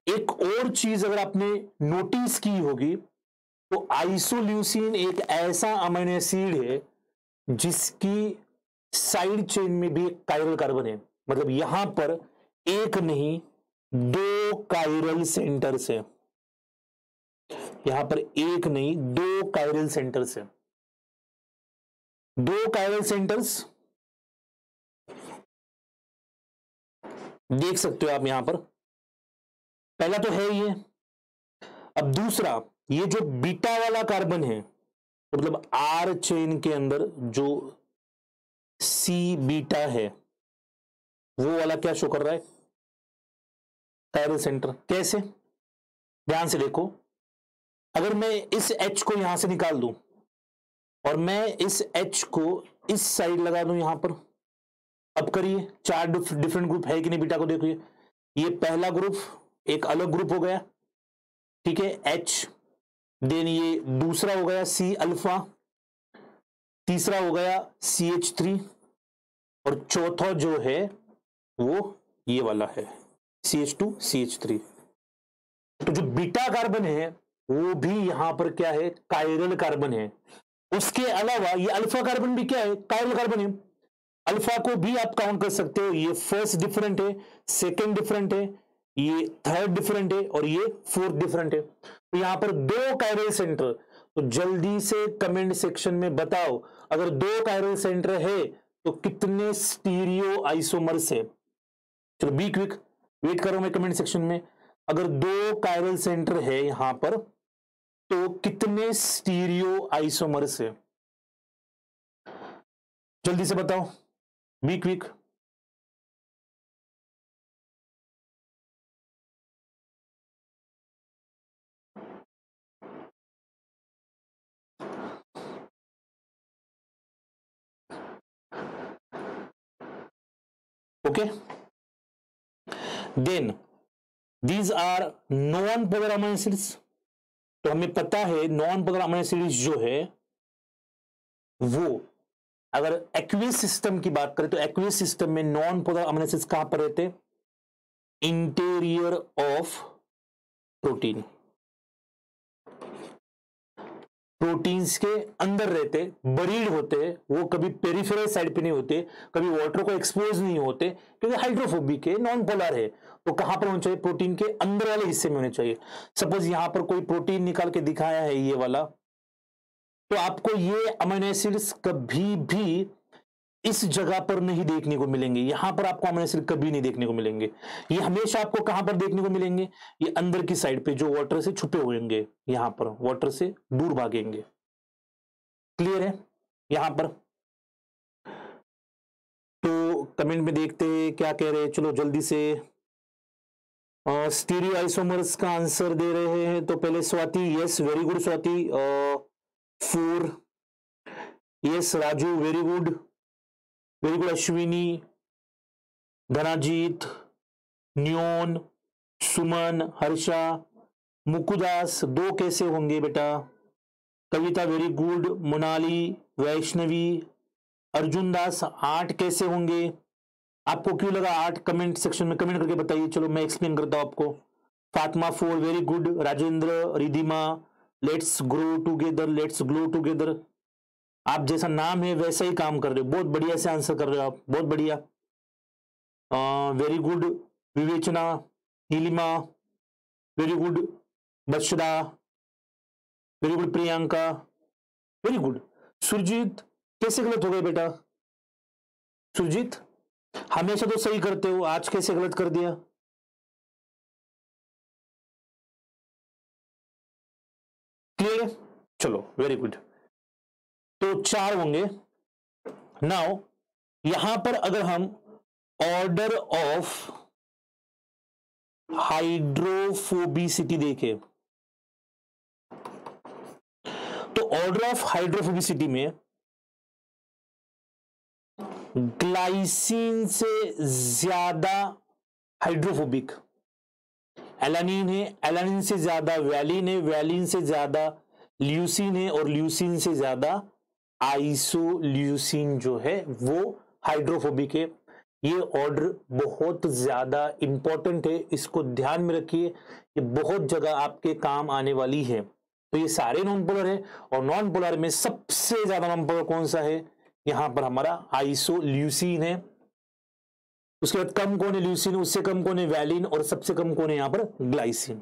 एक और चीज अगर आपने नोटिस की होगी तो आइसोल्यूसिन एक ऐसा अमीनो एसिड है जिसकी साइड चेन में भी एक कायरल कार्बन है। मतलब यहां पर एक नहीं 2 कायरल सेंटर्स है। यहां पर एक नहीं 2 कायरल सेंटर्स है। 2 कायरल सेंटर्स देख सकते हो आप यहां पर। पहला तो है ये। अब दूसरा, ये जो बीटा वाला कार्बन है, तो मतलब आर चेन के अंदर जो सी बीटा है, वो वाला क्या शो कर रहा है? Chiral centre. कैसे? ध्यान से देखो। अगर मैं इस H को यहां से निकाल दूं और मैं इस H को इस साइड लगा दूं यहां पर, अब करिए, 4 डिफरेंट ग्रुप है कि नहीं बीटा को? देखिए, ये पहला ग्रुप एक अलग ग्रुप हो गया, ठीक है, H। देन ये दूसरा हो गया C अल्फा, तीसरा हो गया CH3 और चौथा जो है वो ये वाला है CH2 CH3। तो जो बीटा कार्बन है वो भी यहां पर क्या है? कायरल कार्बन है। उसके अलावा ये अल्फा कार्बन भी क्या है? कायरल कार्बन है। अल्फा को भी आप काउंट कर सकते हो। ये फर्स्ट डिफरेंट है, सेकंड डिफरेंट है, ये थर्ड डिफरेंट है और ये फोर्थ डिफरेंट है। तो यहां पर 2 कायरल सेंटर। तो जल्दी से कमेंट सेक्शन में बताओ, अगर 2 कायरल सेंटर है तो कितने स्टीरियो आइसोमर्स है? चलो बी क्विक, वेट करो मैं कमेंट सेक्शन में। अगर 2 कायरल सेंटर है यहां पर तो कितने स्टीरियो आइसोमर्स है? जल्दी से बताओ, be quick. Okay, then these are non polar amino acids. तो हमें पता है नॉन पोलर अमीनो एसिड्स जो है वो, अगर एक्वियस सिस्टम की बात करें तो एक्वियस सिस्टम में नॉन पोलर अमीनो एसिड्स कहां पर रहते हैं? Interior of protein. प्रोटीन्स के अंदर रहते, बरीड होते, वो कभी पेरिफेरल साइड पे नहीं होते, कभी वाटर को एक्सपोज नहीं होते, क्योंकि हाइड्रोफोबिक है, नॉन पोलर है। तो कहां पर होना चाहिए? प्रोटीन के अंदर वाले हिस्से में होने चाहिए। सपोज यहां पर कोई प्रोटीन निकाल के दिखाया है ये वाला, तो आपको ये अमीनो एसिड्स कभी भी इस जगह पर नहीं देखने को मिलेंगे। यहां पर आपको अमीनो एसिड कभी नहीं देखने को मिलेंगे। ये हमेशा आपको कहां पर देखने को मिलेंगे? ये अंदर की साइड पे, जो वाटर से छुपे होंगे, यहां पर वाटर से दूर भागेंगे। क्लियर है यहां पर? तो कमेंट में देखते हैं क्या कह रहे हैं। चलो जल्दी से स्टीरियो आइसोमर्स का आंसर दे रहे हैं। तो पहले Swati, yes very good Swati, 4। Yes Raju, very good, very good. Ashwini, Dhanajit, न्योन, सुमन, हर्षा, मुकुदास, 2 कैसे होंगे बेटा? कविता वेरी गुड, मोनाली, वैष्णवी, अर्जुन दास 8 कैसे होंगे? आपको क्यों लगा 8? कमेंट सेक्शन में कमेंट करके बताइए। चलो मैं एक्सप्लेन करता हूं आपको। Fatima 4 very good, Rajendra, Ridhima, let's grow together, let's glow together. आप जैसा नाम है वैसा ही काम कर रहे हो, बहुत बढ़िया से आंसर कर रहे हो आप, बहुत बढ़िया। Very good Vivechana, Neelima, very good Bushra, very good Priyanka, very good. Surjeet कैसे गलत हो गए बेटा? सुरजीत हमेशा तो सही करते हो, आज कैसे गलत कर दिया? क्लियर है? चलो वेरी गुड। तो 4 होंगे। नाउ यहां पर अगर हम ऑर्डर ऑफ हाइड्रोफोबिसिटी देखें तो ऑर्डर ऑफ हाइड्रोफोबिसिटी में ग्लाइसिन से ज्यादा हाइड्रोफोबिक। एलानीन है, एलानीन से ज्यादा वैलिन है, वैलिन से ज्यादा ल्यूसीन है, और ल्यूसीन से ज्यादा आइसोल्यूसिन जो है वो हाइड्रोफोबिक है। ये ऑर्डर बहुत ज्यादा इंपॉर्टेंट है, इसको ध्यान में रखिए, ये बहुत जगह आपके काम आने वाली है। तो ये सारे नॉन पोलर है, और नॉन पोलर में सबसे ज्यादा नॉन पोलर कौन सा है? यहां पर हमारा आइसोल्यूसिन है। उसके बाद कम कौन है? ल्यूसिन। उससे कम कौन है? वैलिन। और सबसे कम कौन है यहां पर? ग्लाइसिन।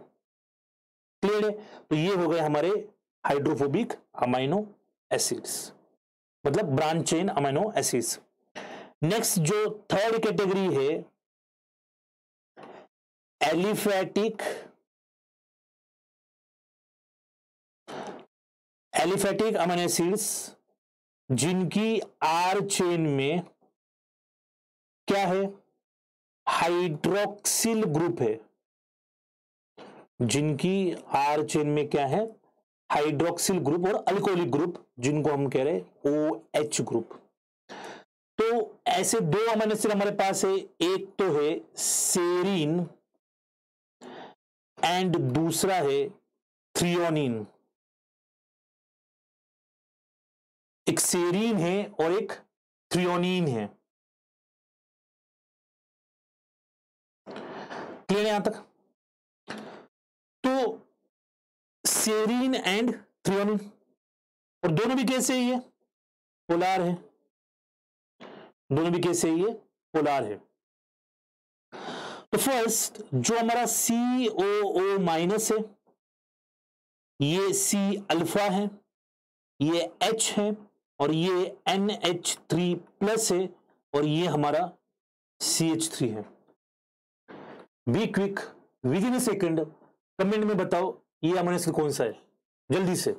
क्लियर है? तो ये हो गए हमारे हाइड्रोफोबिक अमाइनो एसिड्स, मतलब branch chain amino acids. Next जो थर्ड कैटेगरी है, एलिफैटिक अमाइनो एसिड्स, जिनकी आर चेन में क्या है? हाइड्रोक्सिल ग्रुप है। जिनकी आर चेन में क्या है? हाइड्रोक्सिल ग्रुप और अल्कोहलिक ग्रुप, जिनको हम कह रहे हैं OH ग्रुप। तो ऐसे दो अमीनो एसिड हमारे पास है, एक तो है सेरीन एंड दूसरा है थ्रियोनिन। एक सेरीन है और एक थ्रियोनिन है। क्लियर है यहां तक? तो सेरीन एंड थ्रियोनिन, और दोनों भी कैसे है? ये पोलार है। दोनों भी कैसे है? ये पोलार है। तो फर्स्ट जो हमारा COO माइनस है, ये C अल्फा है, ये H है, और ये NH3 प्लस है, और ये हमारा CH3 है। Be quick, with in A second comment में बताओ ये अमीनो एसिड कौन सा है, जल्दी से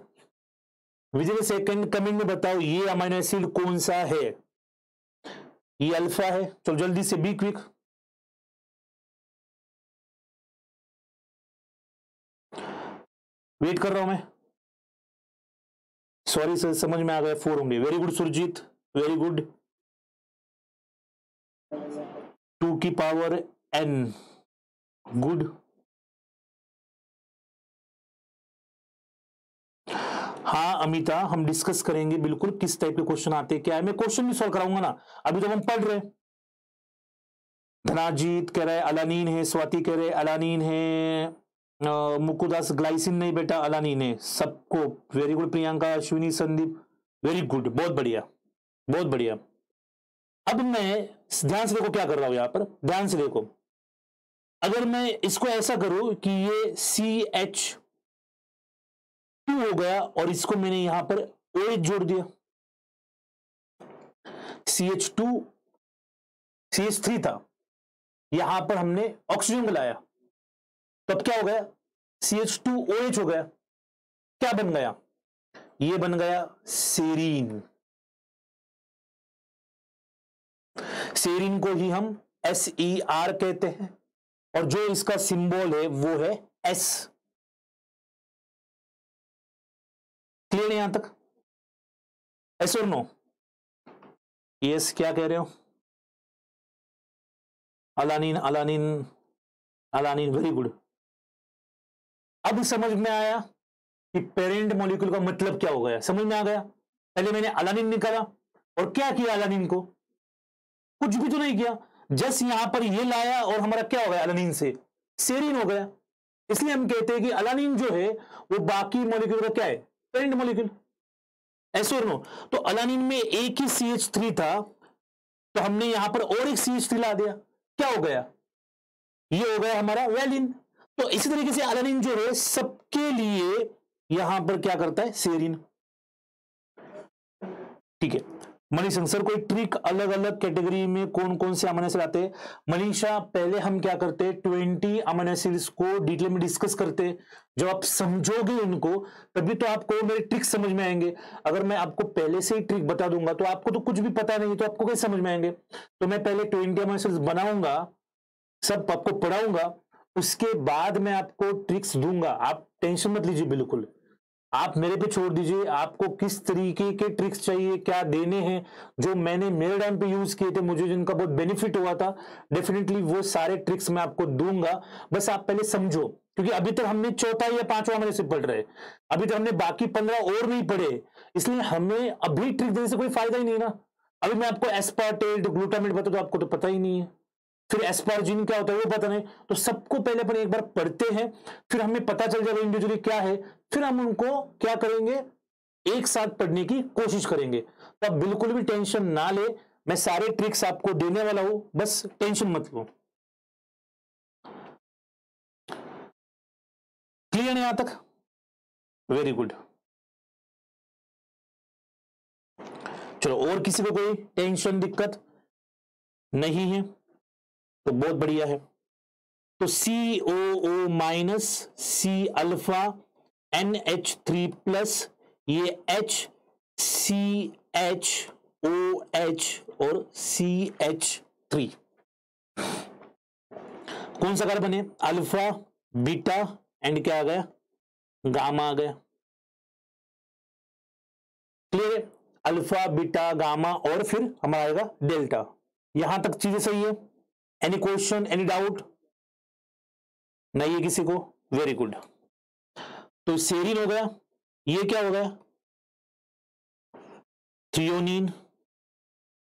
with in A second comment में बताओ ये अमीनो एसिड कौन सा है। ये अल्फा है, चलो जल्दी से बी क्विक। वेट कर रहा हूं मैं। सॉरी सर, समझ में आ गया, 4 होंगे। Very good Surjeet, very good. 2 की पावर n, गुड। हाँ अमिता, हम डिस्कस करेंगे बिल्कुल किस टाइप के क्वेश्चन आते हैं, क्या है। मैं क्वेश्चन भी सॉल्व कराऊंगा ना, अभी तो हम पढ़ रहे हैं। धनाजीत कह रहे हैं अलानीन है, स्वाति कह रहे हैं अलानीन है, मुकुदास ग्लाइसिन नहीं बेटा अलानीन है सबको। Very good Priyanka, Ashwini, Sandeep, very good, बहुत बढ़िया बहुत बढ़िया। अब मैं ध्यान से देखो क्या कर रहा हूं यहां पर, ध्यान से देखो। अगर मैं इसको ऐसा करूं कि ये CH2 हो गया और इसको मैंने यहां पर OH जोड़ दिया, CH2 CH3 था, यहां पर हमने ऑक्सीजन मिलाया, तब क्या हो गया? CH2OH हो गया। क्या बन गया? ये बन गया सेरीन। सेरीन को ही हम SER कहते हैं, और जो इसका सिंबल है वो है S। क्लियर है यहां तक? एस और नो? यस, क्या कह रहे हो? अलानीन अलानीन अलानीन, वेरी गुड। अब समझ में आया कि पेरेंट मॉलिक्यूल का मतलब क्या हो गया, समझ में आ गया। पहले मैंने अलानीन निकाला, और क्या किया अलानीन को? कुछ भी तो नहीं किया, जस्ट यहां पर ये लाया और हमारा क्या हो गया? अलानीन से सेरीन हो गया। इसलिए हम कहते हैं कि अलानीन जो है वो बाकी मॉलिक्यूल का क्या है? Parent molecule. ऐसे और नो? तो अलानीन में एक ही CH3 था, तो हमने यहां पर और एक CH3 ला दिया, क्या हो गया? ये हो गया हमारा वैलिन। तो इसी तरीके से अलानीन जो है सबके लिए यहां पर क्या करता है? सेरीन। ठीक है मनीषा सर, कोई ट्रिक अलग अलग कैटेगरी में कौन कौन से अमीनो एसिड आते हैं? मनीषा, पहले हम क्या करते हैं, 20 अमीनो एसिड्स को डिटेल में डिस्कस करते हैं। जब आप समझोगे उनको तभी तो आपको मेरे ट्रिक समझ में आएंगे। अगर मैं आपको पहले से ही ट्रिक बता दूंगा तो आपको तो कुछ भी पता नहीं, तो आपको कैसे समझ में आएंगे? तो मैं पहले 20 अमीनो एसिड्स बनाऊंगा, सब आपको पढ़ाऊंगा, उसके बाद मैं आपको ट्रिक्स दूंगा। आप टेंशन मत लीजिए बिल्कुल। आप मेरे पे छोड़ दीजिए, आपको किस तरीके के ट्रिक्स चाहिए, क्या देने हैं, जो मैंने मेरे टाइम पे यूज किए थे, मुझे जिनका बहुत बेनिफिट हुआ था, डेफिनेटली वो सारे ट्रिक्स मैं आपको दूंगा। बस आप पहले समझो, क्योंकि अभी तक हमने चौथा या पांचवा महीने से पढ़ रहे, अभी तक हमने बाकी 15 और नहीं पढ़े, इसलिए हमें अभी ट्रिक देने से कोई फायदा ही नहीं है ना। अभी मैं आपको एस्पार्टेट ग्लूटामेट बता, तो आपको तो पता ही नहीं है, फिर एस्पार्जिन क्या होता है वो पता नहीं, तो सबको पहले अपन एक बार पढ़ते हैं, फिर हमें पता चल जाएगा इंडिविजुअली क्या है, फिर हम उनको क्या करेंगे, एक साथ पढ़ने की कोशिश करेंगे। तो आप बिल्कुल भी टेंशन ना ले, मैं सारे ट्रिक्स आपको देने वाला हूं, बस टेंशन मत लो। क्लियर है यहां तक? Very good. चलो, और किसी को कोई टेंशन दिक्कत नहीं है तो बहुत बढ़िया है। तो COO minus C alpha NH3 plus, ये HCHOH और CH3 कौन सा कार्बन है? अल्फा, बीटा एंड क्या आ गया? गामा आ गया। क्लियर है? अल्फा, बीटा, गामा और फिर हमारा आएगा डेल्टा। यहां तक चीजें सही है? Any question, any doubt? नहीं है किसी को? Very good. तो सेरीन हो गया, ये क्या हो गया? थ्रियोनिन,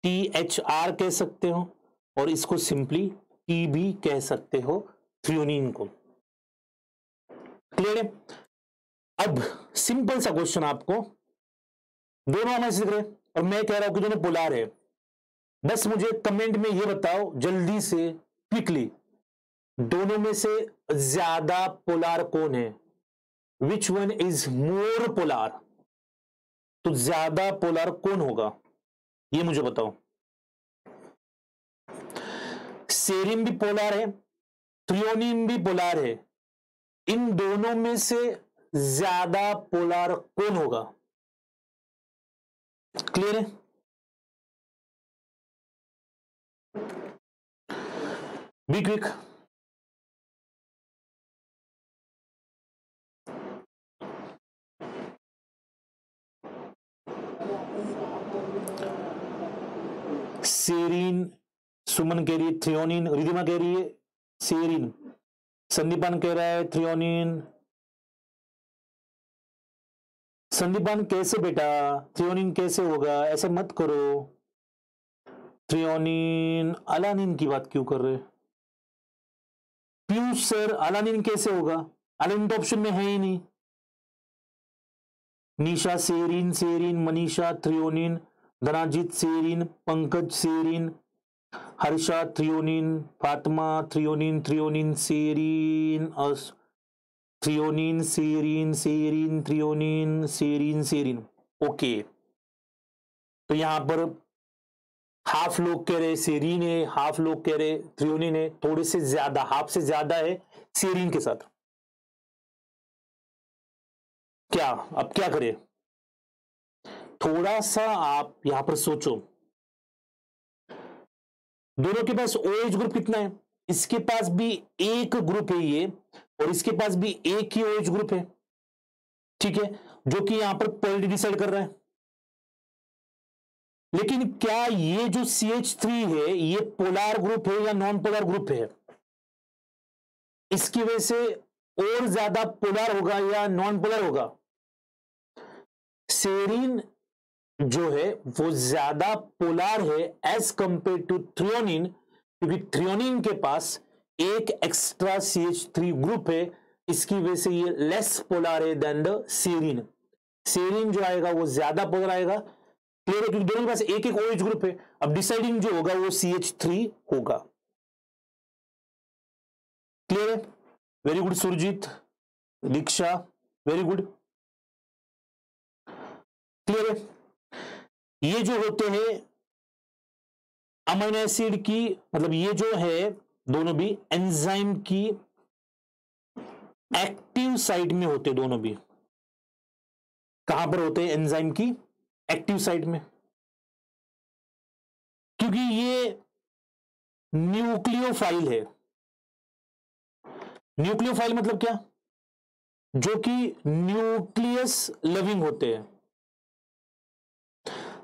THR कह सकते हो, और इसको सिंपली टी भी कह सकते हो, थ्रियोनिन को। क्लियर है? अब सिंपल सा क्वेश्चन आपको, दोनों हमें सीख रहे और मैं कह रहा हूं कि दोनों पोलार है, बस मुझे कमेंट में ये बताओ जल्दी से, क्विकली, दोनों में से ज्यादा पोलार कौन है? Which one is more polar? तो ज्यादा पोलार कौन होगा, ये मुझे बताओ। सेरिन भी पोलार है, थ्रियोनिन भी पोलार है, इन दोनों में से ज्यादा पोलार कौन होगा? क्लियर है? Be quick. सेरीन, सुमन कह रही है थ्रियोनिन, रिधिमा कह रही है सेरीन, संदीपान कह रहा है थ्रियोनिन। संदीपान कैसे बेटा, थ्रियोनिन कैसे होगा? ऐसे मत करो, थ्रियोनिन अलानिन की बात क्यों कर रहे? पीयूष सर, अलानिन कैसे होगा? अलानिन तो ऑप्शन में है ही नहीं। Nisha serine, serine, Manisha threonine, Dhanajit serine, Pankaj serine, Harsha threonine, Fatima threonine, threonine serine, threonine serine, serine threonine, serine serine. Okay, तो यहां पर हाफ लोग कह रहे सेरीन है, हाफ लोग कह रहे थ्रियोनिन है, थोड़े से ज्यादा, हाफ से ज्यादा है सेरीन के साथ। क्या अब क्या करें? थोड़ा सा आप यहां पर सोचो, दोनों के पास OH ग्रुप कितना है? इसके पास भी एक ग्रुप है ये, और इसके पास भी एक ही OH ग्रुप है, ठीक है, जो कि यहां पर पोलैरिटी डिसाइड कर रहा है। लेकिन क्या ये जो CH3 है ये पोलार ग्रुप है या नॉन पोलार ग्रुप है? इसकी वजह से और ज्यादा पोलार होगा या नॉन पोलार होगा? सेरीन जो है वो ज्यादा पोलार है एज कंपेयर टू थ्रियोनिन, क्योंकि थ्रियोनिन के पास एक एक्स्ट्रा CH3 ग्रुप है, इसकी वजह से ये लेस पोलार है देन द सेरीन। सेरीन जो आएगा वो ज्यादा पोलर आएगा। क्लियर है? क्योंकि दोनों के पास एक एक OH ग्रुप है। अब डिसाइडिंग जो होगा वो CH3 होगा। क्लियर है? वेरी गुड सुरजीत, दीक्षा, वेरी गुड। क्लियर है? ये जो होते हैं अमीनो एसिड की, मतलब ये जो है दोनों भी एंजाइम की एक्टिव साइड में होते, दोनों भी कहां पर होते हैं? एंजाइम की एक्टिव साइड में, क्योंकि ये न्यूक्लियोफाइल है। न्यूक्लियोफाइल मतलब क्या? जो कि न्यूक्लियस लविंग होते हैं,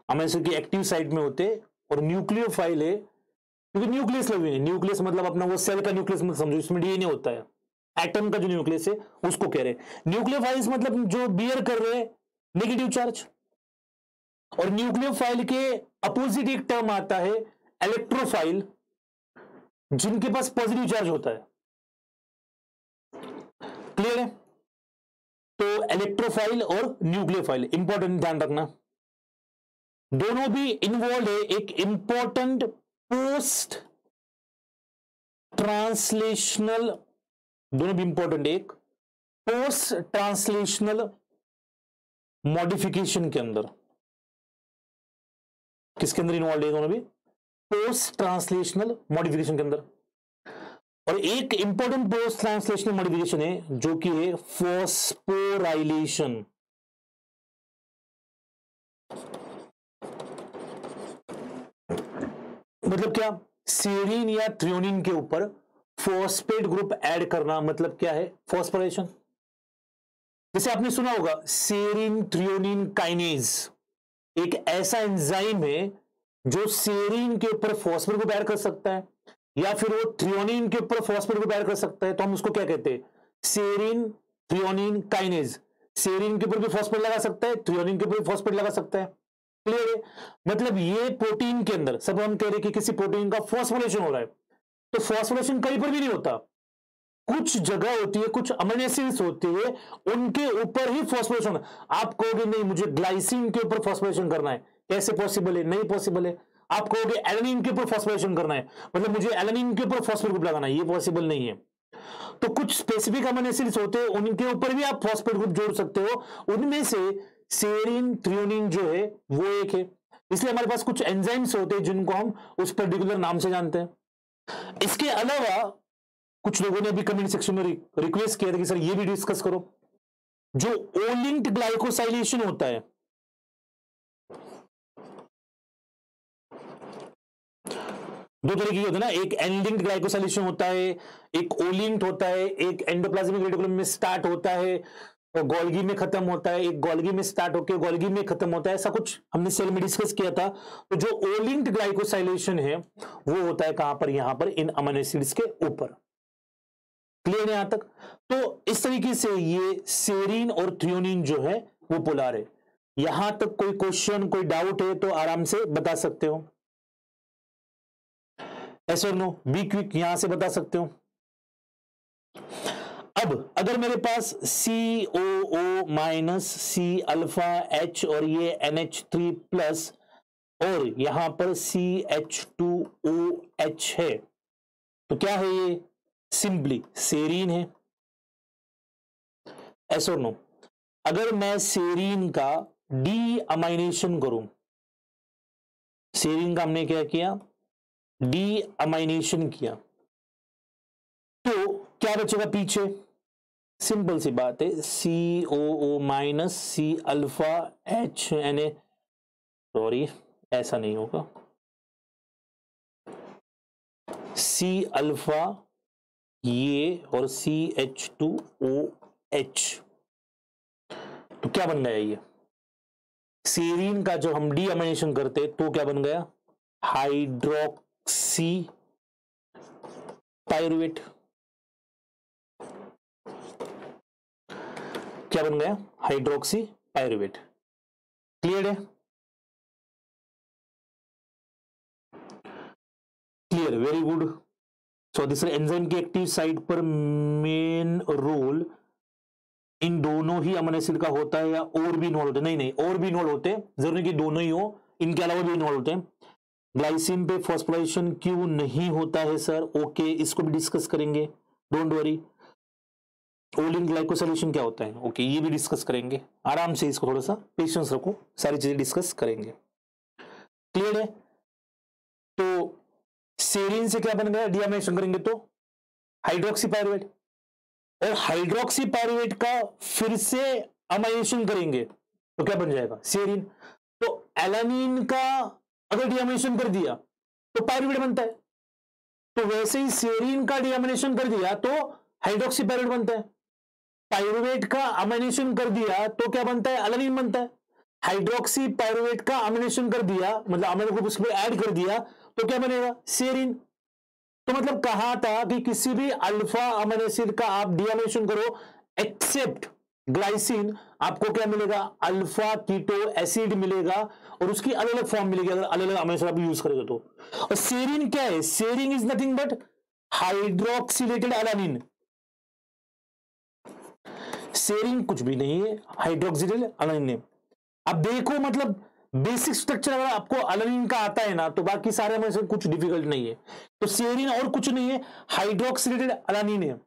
अमीनो एसिड की एक्टिव साइट में होते हैं, और न्यूक्लियोफाइल है क्योंकि न्यूक्लियस लविंग है। न्यूक्लियस मतलब अपना वो सेल का न्यूक्लियस मत समझो, इसमें डीएनए होता है, एटम का जो न्यूक्लियस है उसको कह रहे हैं। न्यूक्लियोफाइल्स मतलब जो बियर कर रहे हैं नेगेटिव चार्ज, और न्यूक्लियोफाइल के अपोजिट एक टर्म आता है इलेक्ट्रोफाइल, जिनके पास पॉजिटिव चार्ज होता है। क्लियर है? तो इलेक्ट्रोफाइल और न्यूक्लियोफाइल इंपॉर्टेंट, ध्यान रखना, दोनों भी इन्वॉल्व है एक इंपॉर्टेंट पोस्ट ट्रांसलेशनल, दोनों भी इंपॉर्टेंट, एक पोस्ट ट्रांसलेशनल मॉडिफिकेशन के अंदर। किसके अंदर इन्वॉल्व है दोनों भी? पोस्ट ट्रांसलेशनल मॉडिफिकेशन के अंदर। और एक इंपॉर्टेंट पोस्ट ट्रांसलेशनल मॉडिफिकेशन है जो कि है फॉस्फोराइलेशन। मतलब क्या? सेरीन या थ्रियोनिन के ऊपर फॉस्फेट ग्रुप ऐड करना, मतलब क्या है? फॉस्फोराइलेशन। जैसे आपने सुना होगा सेरीन थ्रियोनिन काइनेज, एक ऐसा एंजाइम है जो सेरीन के ऊपर फॉस्फेट ग्रुप ऐड कर सकता है, या फिर वो थ्रियोनिन के ऊपर फॉस्फेट ग्रुप ऐड कर सकता है, तो हम उसको क्या कहते हैं? Serine threonine kinase. सेरीन के ऊपर भी फॉस्फेट लगा सकता है, थ्रियोनिन के ऊपर भी फॉस्फेट लगा सकता है। क्लियर है? मतलब ये प्रोटीन के अंदर सब हम कह रहे हैं कि किसी प्रोटीन का फॉस्फोरेशन हो रहा है, तो फॉस्फोरेशन कहीं पर भी नहीं होता, कुछ जगह होती है, कुछ अमीनो एसिड्स होते हैं उनके ऊपर ही फॉस्फोरेशन। आप कहोगे नहीं मुझे ग्लाइसिन के ऊपर फॉस्फोरेशन करना है, कैसे पॉसिबल है? नहीं पॉसिबल है। आप कहोगे एलानिन के ऊपर फॉस्फोरेशन करना है, मतलब मुझे एलानिन के ऊपर फॉस्फेट ग्रुप लगाना है, ये पॉसिबल नहीं है। तो कुछ स्पेसिफिक अमीनो एसिड्स होते हैं उनके ऊपर भी आप फॉस्फेट ग्रुप जोड़ सकते हो, उनमें से सेरीन थ्रियोनिन जो है वो एक है। इसलिए हमारे पास कुछ एंजाइम्स होते हैं जिनको हम उस पर्टिकुलर नाम से जानते हैं। इसके अलावा कुछ लोगों ने अभी कमेंट सेक्शन में रिक्वेस्ट किया था कि सर ये भी डिस्कस करो, जो ओ लिंक्ड ग्लाइकोसाइलेशन होता है, दो तरीके की होता है ना, एक एन लिंक्ड ग्लाइकोसाइलेशन होता है, एक ओ लिंक्ड होता है, एक एंडोप्लाज्मिक रेटिकुलम में स्टार्ट होता है और गोल्गी में खत्म होता है, एक गोल्गी में स्टार्ट होकर गोल्गी में खत्म होता है, ऐसा कुछ हमने सेल में डिस्कस किया था। तो जो ओ लिंक्ड ग्लाइकोसाइलेशन है वो होता है कहां पर? यहां पर इन अमीनो एसिड्स के ऊपर। क्लियर है यहां तक? तो इस तरीके से ये सेरीन और थ्रियोनिन जो है वो पोलर है। यहां तक कोई क्वेश्चन, कोई डाउट है तो आराम से बता सकते हो, ऐसे नो, बी क्विक, यहां से बता सकते हो। अब अगर मेरे पास COO minus C alpha H और ये NH3 प्लस और यहां पर CH2OH है, तो क्या है ये? सिंपली सेरीन है। ऐसे और नो, अगर मैं सेरीन का डी अमाइनेशन करूं, सेरीन का हमने क्या किया? डी अमाइनेशन किया, तो क्या बचेगा पीछे? सिंपल सी बात है, COO minus C alpha HNA, sorry ऐसा नहीं होगा, C अल्फा ये और CH2OH, तो क्या बन गया ये? सेरीन का जो हम डी अमाइनेशन करते तो क्या बन गया? Hydroxy pyruvate. क्या बन गया? Hydroxy pyruvate. क्लियर है? Clear, very good. So this enzyme की एक्टिव साइट पर मेन रोल इन दोनों ही अमीनो एसिड का होता है या और भी इन्वॉल्व होते हैं? नहीं नहीं, और भी इन्वॉल्व होते हैं, जरूरी कि दोनों ही हो, इनके अलावा भी इन्वॉल्व होते हैं। ग्लाइसिन पे फॉस्फोराइलेशन क्यों नहीं होता है सर? ओके, इसको भी डिस्कस करेंगे, डोंट वरी। ओलिन ग्लाइकोसाइलेशन क्या होता है? ओके, ये भी डिस्कस करेंगे आराम से, इसको थोड़ा सा पेशेंस रखो, सारी चीजें डिस्कस करेंगे। क्लियर है? तो सेरीन से क्या बन गया? डीअमाइनेशन करेंगे तो हाइड्रोक्सी पायरुवेट, और हाइड्रोक्सी पायरुवेट का फिर से अमाइनेशन करेंगे तो क्या बन जाएगा? सेरीन। तो एलानिन का अगर डीअमाइनेशन कर दिया तो पायरुवेट बनता है, तो वैसे ही सेरीन का डीअमाइनेशन कर दिया तो हाइड्रोक्सी पायरुवेट बनता है। पायरुवेट का अमाइनेशन कर दिया तो क्या बनता है, अलानिन बनता है। हाइड्रोक्सी पायरुवेट का अमाइनेशन कर दिया, मतलब अमीनो ग्रुप उसमें ऐड कर दिया तो क्या बनेगा, सेरीन। तो मतलब कहा था कि किसी भी अल्फा अमीनो एसिड का आप डीअमाइनेशन करो एक्सेप्ट ग्लाइसिन, आपको क्या मिलेगा, अल्फा कीटो एसिड मिलेगा, और उसकी अलग अलग फॉर्म मिलेगी अगर अलग अलग अमीनो एसिड आप यूज करेंगे तो। और सेरीन क्या है, serine is nothing but hydroxylated alanine. Serine कुछ भी नहीं है, हाइड्रोक्सिलेटेड अलानिन है। अब देखो मतलब बेसिक स्ट्रक्चर अगर आपको अलानिन का आता है ना तो बाकी सारे में से कुछ डिफिकल्ट नहीं है। तो सेरीन और कुछ नहीं है, हाइड्रोक्सिलेटेड अलानिन है।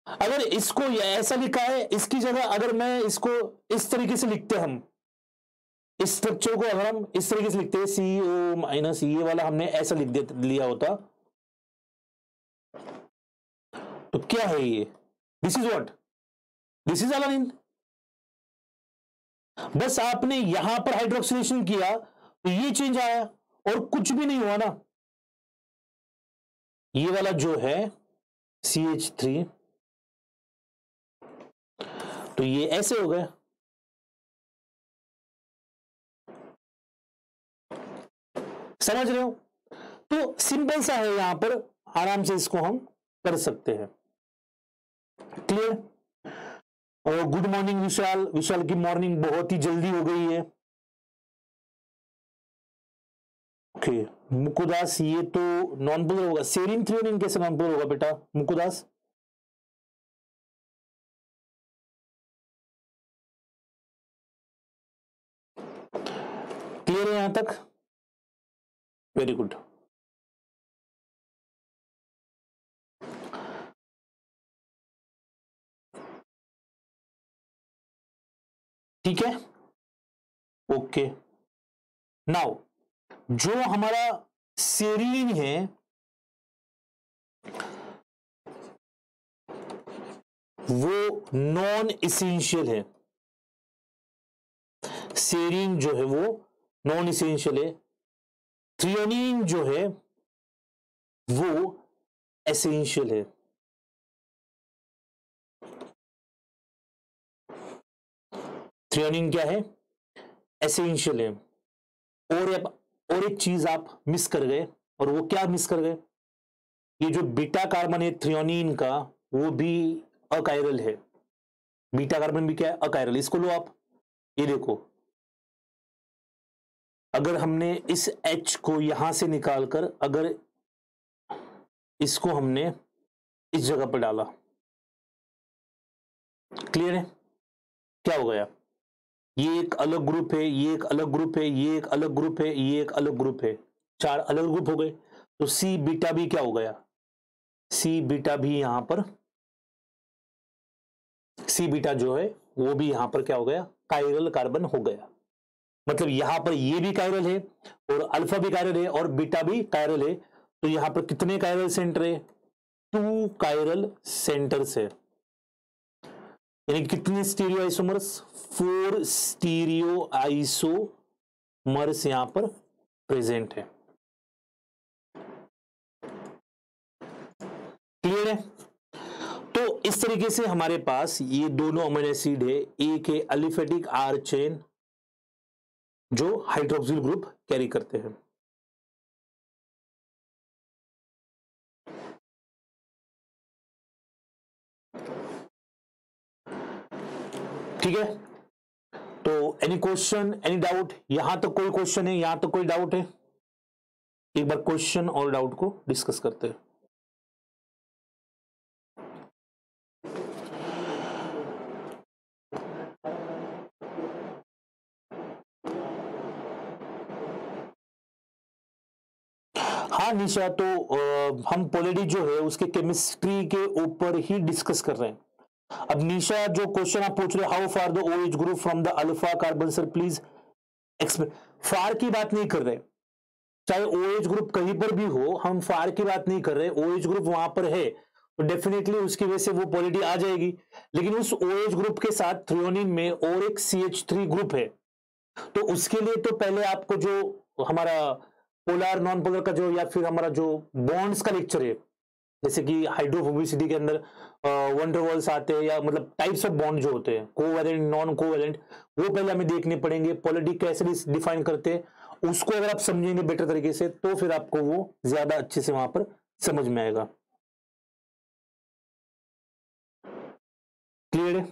अगर इसको ऐसा लिखा है, इसकी जगह अगर मैं इसको इस तरीके से लिखते हैं, हम इस स्ट्रक्चर को अगर हम इस तरीके से लिखते हैं, CO माइनस ये वाला हमने ऐसा लिया होता तो क्या है ये, this is what, this is alanine. बस आपने यहां पर हाइड्रोक्सिलेशन किया तो ये चेंज आया और कुछ भी नहीं हुआ ना। ये वाला जो है CH3 तो ये ऐसे हो गया। समझ रहे हो? तो सिंपल सा है, यहां पर आराम से इसको हम कर सकते हैं। क्लियर? और गुड मॉर्निंग विशाल, विशाल की मॉर्निंग बहुत ही जल्दी हो गई है। ओके मुकुदास, ये तो नॉन पोलर होगा, सेरीन थ्रियोनिन कैसे नॉन पोलर होगा बेटा मुकुदास? क्लियर है यहां तक? Very good. ठीक है, ओके। नाउ जो हमारा सेरीन है वो नॉन इसेंशियल है। सेरीन जो है वो नॉन इसेंशियल है, थ्रियोनिन जो है वो एसेंशियल है। थ्रियोनिन क्या है, एसेंशियल है। और एक चीज आप मिस कर गए, और वो क्या मिस कर गए, ये जो बीटा कार्बन है थ्रियोनिन का वो भी अकायरल है। बीटा कार्बन भी क्या है, अकायरल। इसको लो आप, ये देखो अगर हमने इस H को यहां से निकालकर अगर इसको हमने इस जगह पर डाला, क्लियर है, क्या हो गया, ये एक अलग ग्रुप है, ये एक अलग ग्रुप है, ये एक अलग ग्रुप है, ये एक अलग ग्रुप है, 4 अलग ग्रुप हो गए। तो C बीटा भी क्या हो गया, C बीटा भी यहां पर, C बीटा जो है वो भी यहां पर क्या हो गया, कायरल कार्बन हो गया। मतलब यहां पर ये भी कायरल है और अल्फा भी कायरल है और बीटा भी कायरल है। तो यहां पर कितने कायरल सेंटर है, 2 कायरल सेंटर्स है। यानी कितने स्टीरियो आइसोमर्स, 4 स्टीरियो आइसोमर्स यहां पर प्रेजेंट है। क्लियर है? तो इस तरीके से हमारे पास ये दोनों अमीनो एसिड है, एक है अलिफेटिक R चेन जो हाइड्रोक्सिल ग्रुप कैरी करते हैं। ठीक है, तो एनी क्वेश्चन, एनी डाउट? यहां तक कोई क्वेश्चन है, यहां तक कोई डाउट है? एक बार क्वेश्चन और डाउट को डिस्कस करते हैं। हाँ निशा, तो हम पॉलिडी जो है उसके केमिस्ट्री के ऊपर ही डिस्कस कर रहे हैं। अब निशा जो क्वेश्चन आप पूछ रहे हैं, how far the OH group from the alpha carbon, sir please explain. Far की बात नहीं कर रहे, चाहे OH ग्रुप कहीं पर भी हो, हम फार की बात नहीं कर रहे। OH ग्रुप वहां पर है तो डेफिनेटली उसकी वजह से वो पॉलिडी आ जाएगी, लेकिन उस OH ग्रुप के साथ थ्रियोनिन में और एक CH3 ग्रुप है, तो उसके लिए तो पहले आपको जो हमारा पोलर नॉन पोलर का जो या फिर हमारा जो बॉन्ड्स का लेक्चर है जैसे कि हाइड्रोफोबिसिटी के अंदर वंडर वॉल्स आते हैं, या मतलब टाइप्स ऑफ बॉन्ड जो होते हैं, कोवैलेंट, नॉन कोवैलेंट, वो पहले हमें देखने पड़ेंगे। पॉलिटी कैसे डिफाइन करते हैं उसको अगर आप समझेंगे बेटर तरीके से तो फिर आपको वो ज्यादा अच्छे से वहां पर समझ में आएगा। क्लियर है?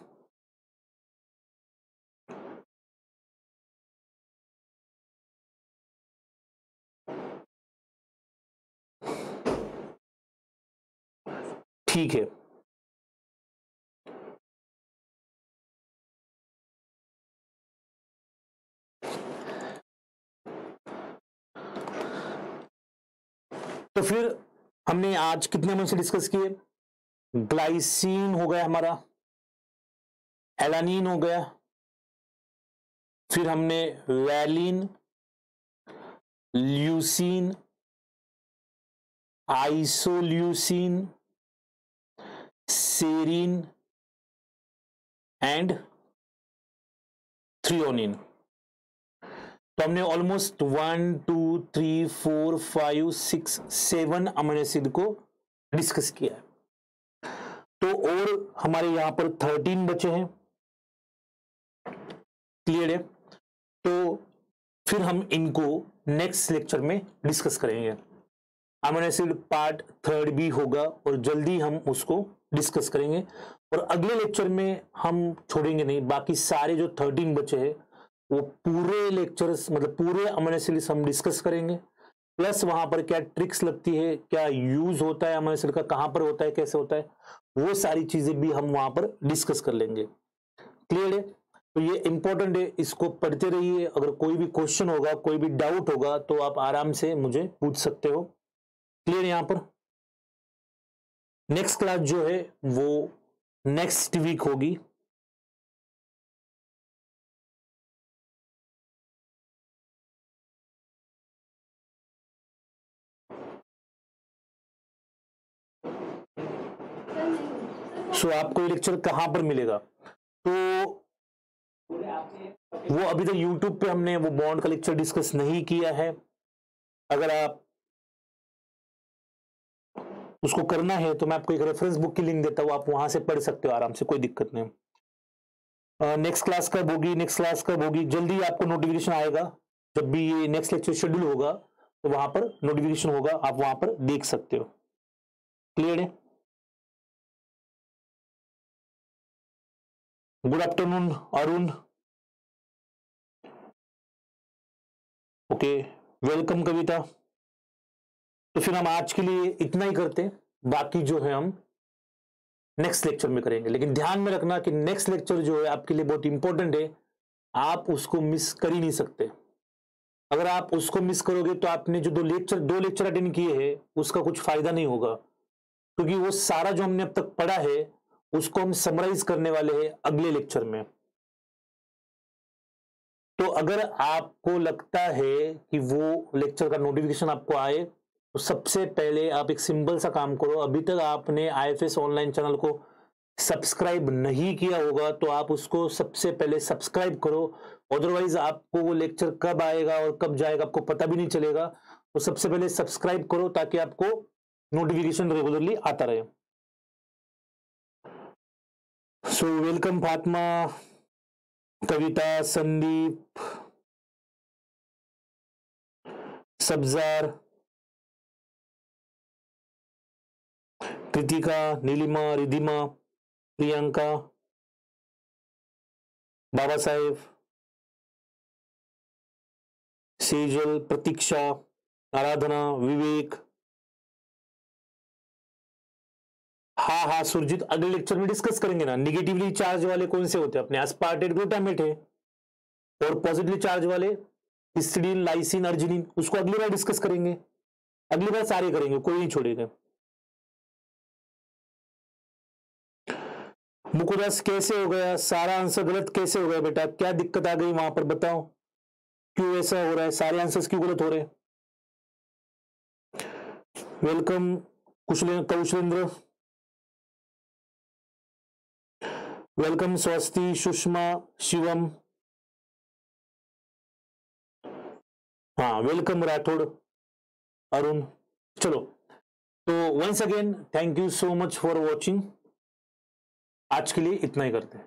ठीक है, तो फिर हमने आज कितने अमीनो एसिड डिस्कस किए? ग्लाइसिन हो गया हमारा, एलानिन हो गया, फिर हमने valine, leucine, isoleucine, serine and threonine. तो हमने ऑलमोस्ट 1 2 3 4 5 6 7 अमीनो एसिड को डिस्कस किया है। तो और हमारे यहां पर 13 बचे हैं। क्लियर है? तो फिर हम इनको नेक्स्ट लेक्चर में डिस्कस करेंगे। अमीनो एसिड पार्ट 3 भी होगा और जल्दी हम उसको डिस्कस करेंगे। और अगले लेक्चर में हम छोड़ेंगे नहीं, बाकी सारे जो 13 बचे हैं वो पूरे लेक्चर्स, मतलब पूरे अमीनो एसिड्स हम डिस्कस करेंगे। प्लस वहां पर क्या ट्रिक्स लगती है, क्या यूज होता है अमीनो एसिड का, कहां पर होता है, कैसे होता है, वो सारी चीजें भी हम वहां पर डिस्कस कर लेंगे। क्लियर है? तो ये इंपॉर्टेंट है, इसको पढ़ते रहिए। अगर कोई भी क्वेश्चन होगा, कोई भी डाउट होगा तो आप आराम से मुझे पूछ सकते हो। क्लियर? यहां पर नेक्स्ट क्लास जो है वो नेक्स्ट वीक होगी। सो आपको ये लेक्चर कहां पर मिलेगा? तो वो अभी तक यूट्यूब पे हमने वो बॉन्ड का लेक्चर डिस्कस नहीं किया है। अगर आप उसको करना है तो मैं आपको एक रेफरेंस बुक की लिंक देता हूं, आप वहां से पढ़ सकते हो आराम से, कोई दिक्कत नहीं। नेक्स्ट क्लास कब होगी? नेक्स्ट क्लास कब होगी? जल्दी आपको नोटिफिकेशन आएगा। जब भी ये नेक्स्ट लेक्चर शेड्यूल होगा तो वहां पर नोटिफिकेशन होगा, आप वहां पर देख सकते हो। क्लियर है? Good afternoon Arun. Okay, welcome Kavita. तो फिर हम आज के लिए इतना ही करते हैं, बाकी जो है हम नेक्स्ट लेक्चर में करेंगे। लेकिन ध्यान में रखना कि नेक्स्ट लेक्चर जो है आपके लिए बहुत इंपॉर्टेंट है, आप उसको मिस कर ही नहीं सकते। अगर आप उसको मिस करोगे तो आपने जो दो लेक्चर अटेंड किए हैं उसका कुछ फायदा नहीं होगा, क्योंकि वो सारा जो हमने अब तक पढ़ा है उसको हम समराइज करने वाले हैं अगले लेक्चर में। तो अगर आपको लगता है कि वो लेक्चर का नोटिफिकेशन आपको आए तो सबसे पहले आप एक सिंपल सा काम करो। अभी तक आपने आईएफएस ऑनलाइन चैनल को सब्सक्राइब नहीं किया होगा तो आप उसको सबसे पहले सब्सक्राइब करो, अदरवाइज आपको वो लेक्चर कब आएगा और कब जाएगा आपको पता भी नहीं चलेगा। तो सबसे पहले सब्सक्राइब करो ताकि आपको नोटिफिकेशन रेगुलरली आता रहे। सो वेलकम फातिमा, कविता, संदीप, सब्जार, कृतिका, नीलिमा, रिधिमा, प्रियंका, बाबा साहेब, सेजल, प्रतीक्षा, आराधना, विवेक। हाँ हाँ सुरजीत, अगले लेक्चर में डिस्कस करेंगे ना। निगेटिवली चार्ज वाले कौन से होते हैं? अपने एस्पार्टेट, ग्लूटामेट है। और पॉजिटिवली चार्ज वाले हिस्टिडीन, लाइसिन, अर्जिनिन, उसको अगली बार डिस्कस करेंगे। अगली बार सारे करेंगे, कोई नहीं छोड़ेगा। मुकुदास कैसे हो गया? सारा आंसर गलत कैसे हो गया बेटा? क्या दिक्कत आ गई वहां पर बताओ, क्यों ऐसा हो रहा है? सारे आंसर्स क्यों गलत हो रहे हैं? वेलकम कौशलेंद्र, वेलकम स्वस्ति, सुषमा, शिवम, हाँ वेलकम राठौड़, अरुण। चलो तो once again thank you so much for watching. आज के लिए इतना ही करते हैं।